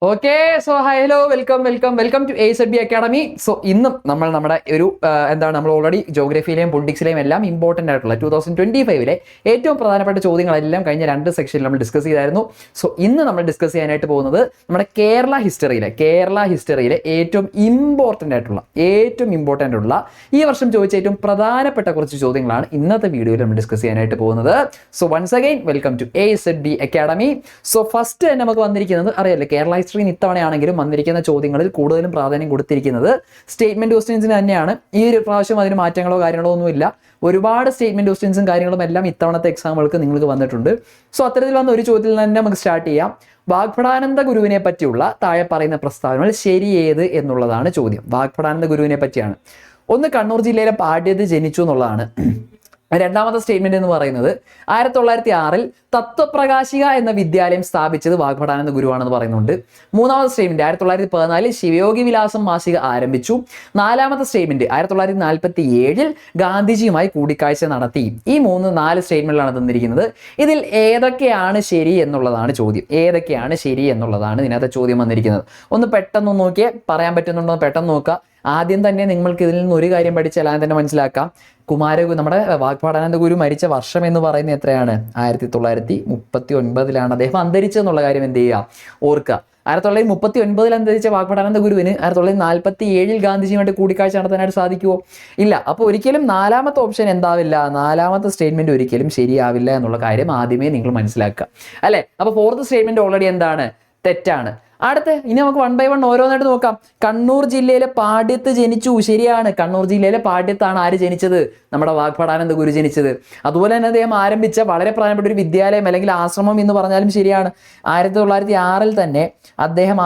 Okay. So hello, welcome to AZB academy. So ഇന്നും നമ്മൾ നമ്മുടെ ഒരു നമ്മൾ ഓൾറെഡി ജോഗ്രഫിയിലെയും പൊളിറ്റിക്സിലെയും എല്ലാം ഇമ്പോർട്ടൻ്റ് ആയിട്ടുള്ള 2025 ഏറ്റവും പ്രധാനപ്പെട്ട ചോദ്യങ്ങളെല്ലാം കഴിഞ്ഞ 2 സെക്ഷനിൽ നമ്മൾ ഡിസ്കസ് ചെയ്തായിരുന്നു. സോ ഇന്ന് നമ്മൾ ഡിസ്കസ് ചെയ്യാനായിട്ട് പോകുന്നത് നമ്മുടെ കേരള ഹിസ്റ്ററിയിലെ ഏറ്റവും ഇമ്പോർട്ടൻ്റ് ആയിട്ടുള്ള ഈ വർഷം ചോദിച്ച ഏറ്റവും പ്രധാനപ്പെട്ട കുറച്ച് ചോദ്യങ്ങളാണ് ഇന്നത്തെ വീഡിയോയിൽ നമ്മൾ ഡിസ്കസ് ചെയ്യാനായിട്ട് പോകുന്നത്. So once again welcome to AZB academy. So first തന്നെ നമുക്ക് വന്നിരിക്കുന്നത് അറിയാലോ, കേരള ഹിസ്റ്ററി ഇത്തവണയാണെങ്കിലും വന്നിരിക്കുന്ന ചോദ്യങ്ങളിൽ കൂടുതലും പ്രാധാന്യം കൊടുത്തിരിക്കുന്നത് സ്റ്റേറ്റ്മെന്റ് ക്വസ്റ്റ്യൻസിന് തന്നെയാണ്. ഈ ഒരു പ്രാവശ്യം അതിന് മാറ്റങ്ങളോ കാര്യങ്ങളോ ഒന്നുമില്ല. ഒരുപാട് സ്റ്റേറ്റ്മെന്റ് ക്വസ്റ്റ്യൻസും കാര്യങ്ങളും എല്ലാം ഇത്തവണത്തെ എക്സാമുകൾക്ക് നിങ്ങൾക്ക് വന്നിട്ടുണ്ട്. സോ അത്തരത്തിൽ വന്ന ഒരു ചോദ്യത്തിൽ തന്നെ നമുക്ക് സ്റ്റാർട്ട് ചെയ്യാം. വാഗ്ഭടാനന്ദ ഗുരുവിനെ പറ്റിയുള്ള താഴെ പറയുന്ന പ്രസ്താവനകൾ ശരിയേത് എന്നുള്ളതാണ് ചോദ്യം. വാഗ്ഭടാനന്ദ ഗുരുവിനെ പറ്റിയാണ്. ഒന്ന്, കണ്ണൂർ ജില്ലയിലെ പാട്യത്ത് ജനിച്ചു എന്നുള്ളതാണ്. രണ്ടാമത്തെ സ്റ്റേറ്റ്മെന്റ് എന്ന് പറയുന്നത് 1906 തത്വപ്രകാശിക എന്ന വിദ്യാലയം സ്ഥാപിച്ചത് വാഗ്ഭടാനന്ദ ഗുരുവാണെന്ന് പറയുന്നുണ്ട്. മൂന്നാമത്തെ സ്റ്റേറ്റ്മെന്റ് 1914 ശിവയോഗി വിലാസം മാസിക ആരംഭിച്ചു. നാലാമത്തെ സ്റ്റേറ്റ്മെന്റ് 1947 ഗാന്ധിജിയുമായി കൂടിക്കാഴ്ച നടത്തി. ഈ 4 സ്റ്റേറ്റ്മെന്റിലാണ് തന്നിരിക്കുന്നത്. ഇതിൽ ഏതൊക്കെയാണ് ശരി എന്നുള്ളതാണ് ചോദ്യം. ഇതിനകത്ത് ചോദ്യം വന്നിരിക്കുന്നത്. ഒന്ന് പെട്ടെന്ന് നോക്കിയേ, പറയാൻ പറ്റുന്നുണ്ടോ പെട്ടെന്ന് നോക്കുക. ആദ്യം തന്നെ നിങ്ങൾക്ക് ഇതിൽ നിന്ന് ഒരു കാര്യം പഠിച്ചാൽ തന്നെ മനസ്സിലാക്കാം. നമ്മുടെ വാഗ്ഭടാനന്ദ ഗുരു മരിച്ച വർഷം എന്ന് പറയുന്നത് എത്രയാണ്? 1939 അദ്ദേഹം അന്തരിച്ചെന്നുള്ള കാര്യം എന്ത് ചെയ്യുക, ഓർക്കുക. 1939 അന്തരിച്ച വാഗ്ഭടാനന്ദ ഗുരുവിന് 1947 ഗാന്ധിജിയുമായിട്ട് കൂടിക്കാഴ്ച നടത്താനായിട്ട് സാധിക്കുമോ? ഇല്ല. അപ്പോൾ ഒരിക്കലും നാലാമത്തെ ഓപ്ഷൻ എന്താവില്ല, നാലാമത്തെ സ്റ്റേറ്റ്മെന്റ് ഒരിക്കലും ശരിയാവില്ല എന്നുള്ള കാര്യം ആദ്യമേ നിങ്ങൾ മനസ്സിലാക്കുക, അല്ലെ? അപ്പോൾ ഫോർത്ത് സ്റ്റേറ്റ്മെന്റ് ഓൾറെഡി എന്താണ്, തെറ്റാണ്. അടുത്ത് ഇനി നമുക്ക് 1 by 1 ഓരോന്നായിട്ട് നോക്കാം. കണ്ണൂർ ജില്ലയിലെ പാട്യത്ത് ജനിച്ചു, ശരിയാണ്. കണ്ണൂർ ജില്ലയിലെ പാട്യത്താണ് ആര് ജനിച്ചത്? നമ്മുടെ വാഗ്ഭടാനന്ദ ഗുരു ജനിച്ചത്. അതുപോലെ തന്നെ അദ്ദേഹം ആരംഭിച്ച വളരെ പ്രധാനപ്പെട്ട ഒരു വിദ്യാലയം അല്ലെങ്കിൽ ആശ്രമം എന്ന് പറഞ്ഞാലും ശരിയാണ്. 1906 തന്നെ അദ്ദേഹം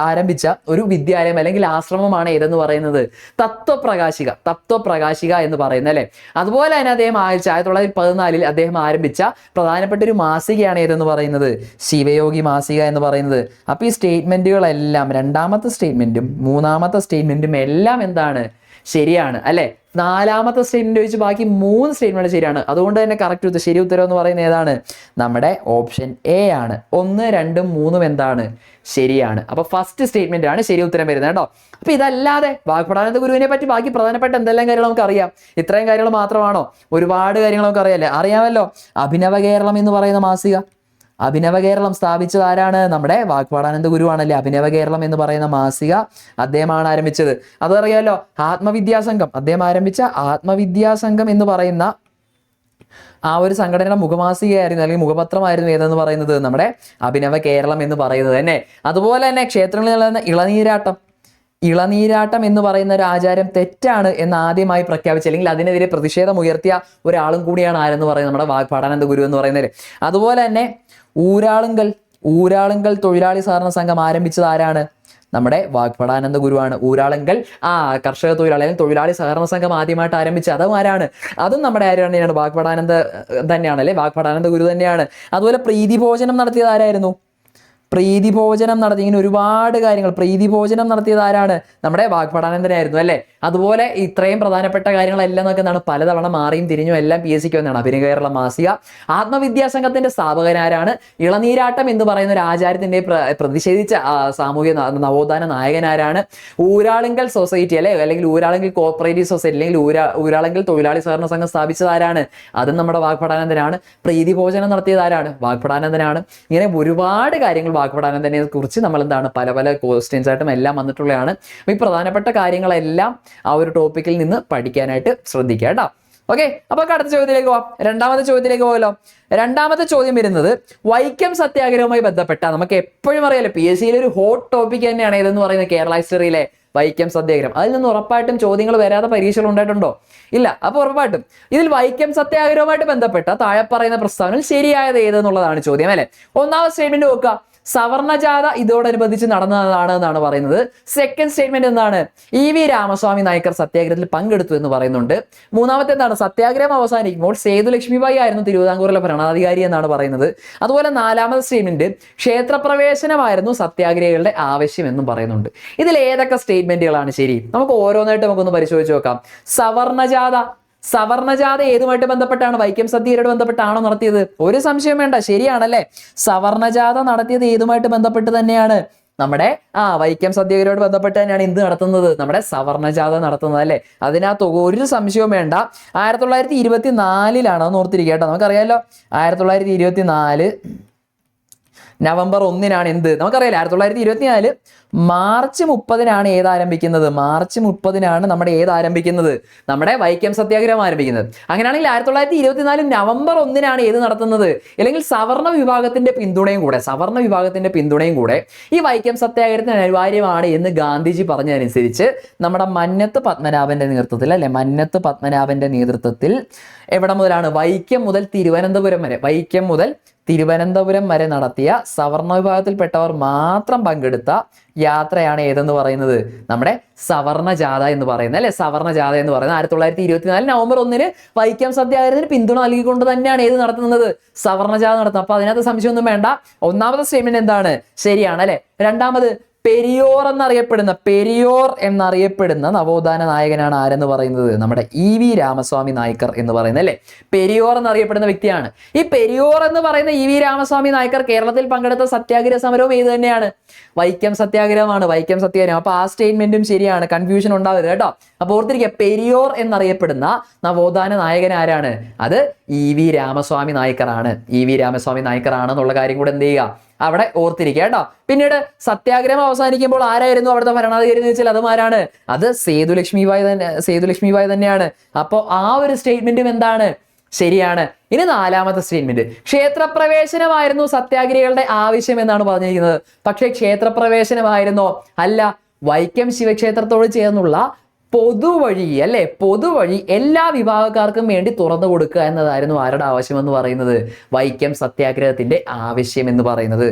ആരംഭിച്ച ഒരു വിദ്യാലയം അല്ലെങ്കിൽ ആശ്രമമാണ് ഏതെന്ന് പറയുന്നത്? തത്വപ്രകാശിക എന്ന് പറയുന്നത്, അല്ലെ? അതുപോലെ തന്നെ അദ്ദേഹം 1914 അദ്ദേഹം ആരംഭിച്ച പ്രധാനപ്പെട്ട ഒരു മാസികയാണ് ഏതെന്ന് പറയുന്നത്? ശിവയോഗി മാസിക എന്ന് പറയുന്നത്. അപ്പൊ ഈ സ്റ്റേറ്റ്മെന്റുകളെല്ലാം, രണ്ടാമത്തെ സ്റ്റേറ്റ്മെന്റും മൂന്നാമത്തെ സ്റ്റേറ്റ്മെന്റും എല്ലാം എന്താണ്, ശരിയാണ്, അല്ലെ? നാലാമത്തെ സ്റ്റേറ്റ്മെന്റ് വെച്ച് ബാക്കി 3 സ്റ്റേറ്റ്മെന്റ് ശരിയാണ്. അതുകൊണ്ട് തന്നെ കറക്റ്റ് ശരി ഉത്തരം എന്ന് പറയുന്നത് ഏതാണ്? നമ്മുടെ ഓപ്ഷൻ എ ആണ്. 1, 2, 3 എന്താണ്, ശരിയാണ്. അപ്പൊ ഫസ്റ്റ് സ്റ്റേറ്റ്മെന്റ് ആണ് ശരി ഉത്തരം വരുന്നത് കേട്ടോ. അപ്പൊ ഇതല്ലാതെ വാഗ്ഭടാനന്ദ ഗുരുവിനെ പറ്റി ബാക്കി പ്രധാനപ്പെട്ട എന്തെല്ലാം കാര്യങ്ങൾ നമുക്ക് അറിയാം? ഇത്രയും കാര്യങ്ങൾ മാത്രമാണോ? ഒരുപാട് കാര്യങ്ങൾ നമുക്ക് അറിയാമല്ലോ. അഭിനവ കേരളം എന്ന് പറയുന്ന മാസിക, അഭിനവ കേരളം സ്ഥാപിച്ചത് ആരാണ്? നമ്മുടെ വാഗ്ഭടാനന്ദ ഗുരുവാണല്ലേ. അഭിനവ കേരളം എന്ന് പറയുന്ന മാസിക അദ്ദേഹമാണ് ആരംഭിച്ചത്. അതറിയാലോ. ആത്മവിദ്യാസംഘം, അദ്ദേഹം ആരംഭിച്ച ആത്മവിദ്യാസംഘം എന്ന് പറയുന്ന ആ ഒരു സംഘടനയുടെ മുഖമാസികയായിരുന്നു അല്ലെങ്കിൽ മുഖപത്രമായിരുന്നു ഏതെന്ന് പറയുന്നത്? നമ്മുടെ അഭിനവ കേരളം എന്ന് പറയുന്നത് തന്നെ. അതുപോലെ തന്നെ ക്ഷേത്രങ്ങളിൽ നടന്ന ഇളനീരാട്ടം എന്ന് പറയുന്ന ഒരു ആചാരം തെറ്റാണ് എന്ന് ആദ്യമായി പ്രഖ്യാപിച്ച അല്ലെങ്കിൽ അതിനെതിരെ പ്രതിഷേധം ഉയർത്തിയ ഒരാളും കൂടിയാണ് ആരെന്ന് പറയുന്നത്? നമ്മുടെ വാഗ്ഭടാനന്ദ ഗുരു എന്ന് പറയുന്നത്. അതുപോലെ തന്നെ ഊരാളുങ്കൽ തൊഴിലാളി സഹകരണ സംഘം ആരംഭിച്ചത് ആരാണ്? നമ്മുടെ വാഗ്ഭടാനന്ദ ഗുരുവാണ്. ഊരാളുങ്കൽ കർഷക തൊഴിലാളി സഹകരണ സംഘം ആദ്യമായിട്ട് ആരംഭിച്ചത് അതും ആരാണ്? അതും നമ്മുടെ ആര് തന്നെയാണ്? വാഗ്ഭടാനന്ദ തന്നെയാണ്, അല്ലെ? വാഗ്ഭടാനന്ദ ഗുരു തന്നെയാണ്. അതുപോലെ പ്രീതിഭോജനം നടത്തിയത് ആരായിരുന്നു? ഇങ്ങനെ ഒരുപാട് കാര്യങ്ങൾ പ്രീതിഭോജനം നടത്തിയത് ആരാണ്? നമ്മുടെ വാഗ്ഭടാനന്ദനായിരുന്നു, അല്ലെ? അതുപോലെ ഇത്രയും പ്രധാനപ്പെട്ട കാര്യങ്ങളെല്ലാം നമുക്ക് എന്താണ്, പലതവണ മാറിയും തിരിഞ്ഞും എല്ലാം PSC വന്നതാണ്. അഭിനവ കേരള മാസിക. ആത്മവിദ്യാസംഘത്തിന്റെ സ്ഥാപകനാരാണ്? ഇളനീരാട്ടം എന്ന് പറയുന്ന ഒരു ആചാരത്തിന്റെ പ്രതിഷേധിച്ച സാമൂഹ്യ നവോത്ഥാന നായകനാരാണ്? ഊരാളുങ്കൽ സൊസൈറ്റി, അല്ലെ? അല്ലെങ്കിൽ ഊരാളുങ്കൽ കോഓപ്പറേറ്റീവ് സൊസൈറ്റി അല്ലെങ്കിൽ ഊരാളുങ്കൽ തൊഴിലാളി സഹകരണ സംഘം സ്ഥാപിച്ചത് ആരാണ്? അതും നമ്മുടെ വാഗ്ഭടാനന്ദനാണ്. പ്രീതിഭോജനം നടത്തിയത് ആരാണ്? വാഗ്ഭടാനന്ദനാണ്. ഇങ്ങനെ ഒരുപാട് കാര്യങ്ങൾ വാഗ്ഭടാനന്ദനെ കുറിച്ച് നമ്മൾ എന്താണ് പല ക്വസ്റ്റ്യൻസ് ആയിട്ടും എല്ലാം വന്നിട്ടുള്ളതാണ്. ഈ പ്രധാനപ്പെട്ട കാര്യങ്ങളെല്ലാം ആ ഒരു ടോപ്പിക്കിൽ നിന്ന് പഠിക്കാനായിട്ട് ശ്രദ്ധിക്കുക കേട്ടോ. ഓക്കെ, അപ്പൊ അടുത്ത ചോദ്യത്തിലേക്ക് പോവാം. രണ്ടാമത്തെ ചോദ്യത്തിലേക്ക് പോകല്ലോ. രണ്ടാമത്തെ ചോദ്യം വരുന്നത് വൈക്കം സത്യാഗ്രഹവുമായി ബന്ധപ്പെട്ട, നമുക്ക് എപ്പോഴും അറിയാലോ PSCയിലെ ഒരു ഹോട്ട് ടോപ്പിക് തന്നെയാണ് ഏതെന്ന് പറയുന്നത്? കേരള ഹിസ്റ്ററിയിലെ വൈക്കം സത്യാഗ്രഹം. അതിൽ നിന്ന് ഉറപ്പായിട്ടും ചോദ്യങ്ങൾ വരാതെ പരീക്ഷകൾ ഉണ്ടായിട്ടുണ്ടോ? ഇല്ല. അപ്പൊ ഉറപ്പായിട്ടും ഇതിൽ വൈക്കം സത്യാഗ്രഹവുമായിട്ട് ബന്ധപ്പെട്ട താഴെ പറയുന്ന പ്രസ്താവന ശരിയായത് ഏതെന്നുള്ളതാണ് ചോദ്യം, അല്ലെ? ഒന്നാമത്തെ സ്റ്റേറ്റ്മെന്റ് നോക്കുക, സവർണജാഥ ഇതോടനുബന്ധിച്ച് നടന്നതാണ് എന്നാണ് പറയുന്നത്. സെക്കൻഡ് സ്റ്റേറ്റ്മെന്റ് എന്താണ്? EV രാമസ്വാമി നായ്ക്കർ സത്യാഗ്രഹത്തിൽ പങ്കെടുത്തു എന്ന് പറയുന്നുണ്ട്. മൂന്നാമത്തെ എന്താണ്? സത്യാഗ്രഹം അവസാനിക്കുമ്പോൾ സേതു ലക്ഷ്മിബായി ആയിരുന്നു തിരുവിതാംകൂറിലെ ഭരണാധികാരി എന്നാണ് പറയുന്നത്. അതുപോലെ നാലാമത്തെ സ്റ്റേറ്റ്മെന്റ് ക്ഷേത്രപ്രവേശനമായിരുന്നു സത്യാഗ്രഹികളുടെ ആവശ്യം എന്നും പറയുന്നുണ്ട്. ഇതിൽ ഏതൊക്കെ സ്റ്റേറ്റ്മെന്റുകളാണ് ശരി? നമുക്ക് ഓരോന്നായിട്ട് നമുക്കൊന്ന് പരിശോധിച്ച് നോക്കാം. സവർണജാഥ ഏതുമായിട്ട് ബന്ധപ്പെട്ടാണ്? വൈക്കം സദ്യയോട് ബന്ധപ്പെട്ടാണോ നടത്തിയത്? ഒരു സംശയം വേണ്ട, ശരിയാണല്ലേ. സവർണജാഥ നടത്തിയത് ഏതുമായിട്ട് ബന്ധപ്പെട്ട് തന്നെയാണ്? നമ്മുടെ വൈക്കം സത്യാഗ്രഹയോട് ബന്ധപ്പെട്ട് തന്നെയാണ് എന്ത് നടത്തുന്നത്? നമ്മുടെ സവർണജാഥ നടത്തുന്നത് അല്ലേ. അതിനകത്ത് ഒരു സംശയവും വേണ്ട. 1924 ഒന്ന് ഓർത്തിരിക്കുക കേട്ടോ. നമുക്കറിയാലോ 1924 നവംബർ 1 എന്ത് നമുക്കറിയാലോ. 1924 മാർച്ച് 30 ഏത് ആരംഭിക്കുന്നത്? മാർച്ച് 30 നമ്മുടെ ഏത് ആരംഭിക്കുന്നത്? നമ്മുടെ വൈക്കം സത്യാഗ്രഹം ആരംഭിക്കുന്നത്. അങ്ങനെയാണെങ്കിൽ 1924 നവംബർ 1 ഏത് നടത്തുന്നത്? അല്ലെങ്കിൽ സവർണ വിഭാഗത്തിന്റെ പിന്തുണയും കൂടെ ഈ വൈക്കം സത്യാഗ്രഹത്തിന് അനിവാര്യമാണ് എന്ന് ഗാന്ധിജി പറഞ്ഞതനുസരിച്ച് നമ്മുടെ മന്നത്ത് പത്മനാഭന്റെ നേതൃത്വത്തിൽ അല്ലെ, മന്നത്ത് പത്മനാഭന്റെ നേതൃത്വത്തിൽ എവിടെ മുതലാണ്? വൈക്കം മുതൽ തിരുവനന്തപുരം വരെ നടത്തിയ സവർണ വിഭാഗത്തിൽപ്പെട്ടവർ മാത്രം പങ്കെടുത്ത യാത്രയാണ് ഏതെന്ന് പറയുന്നത്? നമ്മുടെ സവർണ ജാഥ എന്ന് പറയുന്നത് അല്ലെ. സവർണ ജാഥ എന്ന് പറയുന്നത് 1924 നവംബർ 1 വൈക്കം സത്യാഗ്രഹത്തിന് പിന്തുണ നൽകിക്കൊണ്ട് തന്നെയാണ് ഏത് നടത്തുന്നത്? സവർണ ജാഥ നടത്തുന്നത്. അപ്പൊ അതിനകത്ത് സംശയമൊന്നും വേണ്ട. ഒന്നാമത്തെ സ്റ്റേറ്റ്മെന്റ് എന്താണ്? ശരിയാണ് അല്ലെ. രണ്ടാമത്, പെരിയോർ എന്നറിയപ്പെടുന്ന നവോത്ഥാന നായകനാണ് ആരെന്ന് പറയുന്നത്? നമ്മുടെ EV രാമസ്വാമി നായ്ക്കർ എന്ന് പറയുന്നത് അല്ലെ. പെരിയോർ എന്നറിയപ്പെടുന്ന വ്യക്തിയാണ്. ഈ പെരിയോർ എന്ന് പറയുന്ന EV രാമസ്വാമി നായ്ക്കർ കേരളത്തിൽ പങ്കെടുത്ത സത്യാഗ്രഹ സമരവും ഏത് തന്നെയാണ്? വൈക്കം സത്യാഗ്രഹമാണ്. വൈക്കം സത്യാഗ്രഹം. അപ്പൊ ആ സ്റ്റേറ്റ്മെന്റും ശരിയാണ്, കൺഫ്യൂഷൻ ഉണ്ടാവരുത് കേട്ടോ. അപ്പൊ ഓർത്തിരിക്കുക, പെരിയോർ എന്നറിയപ്പെടുന്ന നവോത്ഥാന നായകൻ ആരാണ്? അത് EV രാമസ്വാമി നായ്ക്കറാണ്. EV രാമസ്വാമി നായ്ക്കറാണെന്നുള്ള കാര്യം കൂടെ എന്ത് ചെയ്യുക? അവിടെ ഓർത്തിരിക്കുക കേട്ടോ. പിന്നീട് സത്യാഗ്രഹം അവസാനിക്കുമ്പോൾ ആരായിരുന്നു അവിടുത്തെ ഭരണാധികാരി എന്ന് വെച്ചാൽ അതുമാരാണ്? അത് സേതുലക്ഷ്മിബായി തന്നെയാണ്. അപ്പോൾ ആ ഒരു സ്റ്റേറ്റ്മെന്റും എന്താണ്? ശരിയാണ്. ഇനി നാലാമത്തെ സ്റ്റേറ്റ്മെന്റ്, ക്ഷേത്രപ്രവേശനമായിരുന്നു സത്യാഗ്രഹികളുടെ ആവശ്യം എന്നാണ് പറഞ്ഞിരിക്കുന്നത്. പക്ഷേ ക്ഷേത്രപ്രവേശനമായിരുന്നോ? അല്ല, വൈക്കം ശിവക്ഷേത്രത്തോട് ചേർന്നുള്ള പൊതുവഴി എല്ലാ വിഭാഗക്കാർക്കും വേണ്ടി തുറന്നു കൊടുക്കുക എന്നതായിരുന്നു ആരുടെ ആവശ്യം എന്ന് പറയുന്നത്? വൈക്കം സത്യാഗ്രഹത്തിന്റെ ആവശ്യം എന്ന് പറയുന്നത്.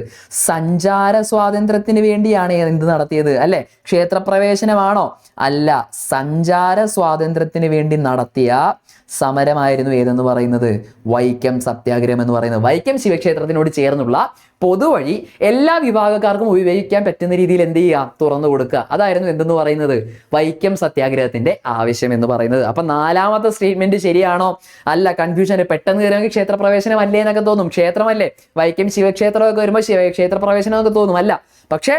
സഞ്ചാര സ്വാതന്ത്ര്യത്തിന് വേണ്ടിയാണ് എന്ത് നടത്തിയത് അല്ലെ? ക്ഷേത്രപ്രവേശനമാണോ? അല്ല, സഞ്ചാര സ്വാതന്ത്ര്യത്തിന് വേണ്ടി നടത്തിയ സമരമായിരുന്നു ഏതെന്ന് പറയുന്നത്? വൈക്കം സത്യാഗ്രഹം എന്ന് പറയുന്നത്. വൈക്കം ശിവക്ഷേത്രത്തിനോട് ചേർന്നുള്ള പൊതുവഴി എല്ലാ വിഭാഗക്കാർക്കും ഉപയോഗിക്കാൻ പറ്റുന്ന രീതിയിൽ എന്ത് ചെയ്യുക? തുറന്നു കൊടുക്കുക. അതായിരുന്നു എന്തെന്ന് പറയുന്നത്? വൈക്കം സത്യാഗ്രഹത്തിന്റെ ആവശ്യം എന്ന് പറയുന്നത്. അപ്പൊ നാലാമത്തെ സ്റ്റേറ്റ്മെന്റ് ശരിയാണോ? അല്ല, കൺഫ്യൂഷൻ. പെട്ടെന്ന് കയറുമെങ്കിൽ ക്ഷേത്രപ്രവേശനം അല്ലേ എന്നൊക്കെ തോന്നും. ക്ഷേത്രമല്ലേ, വൈക്കം ശിവക്ഷേത്രമൊക്കെ വരുമ്പോൾ ക്ഷേത്രപ്രവേശനം എന്നൊക്കെ തോന്നും. അല്ല, പക്ഷെ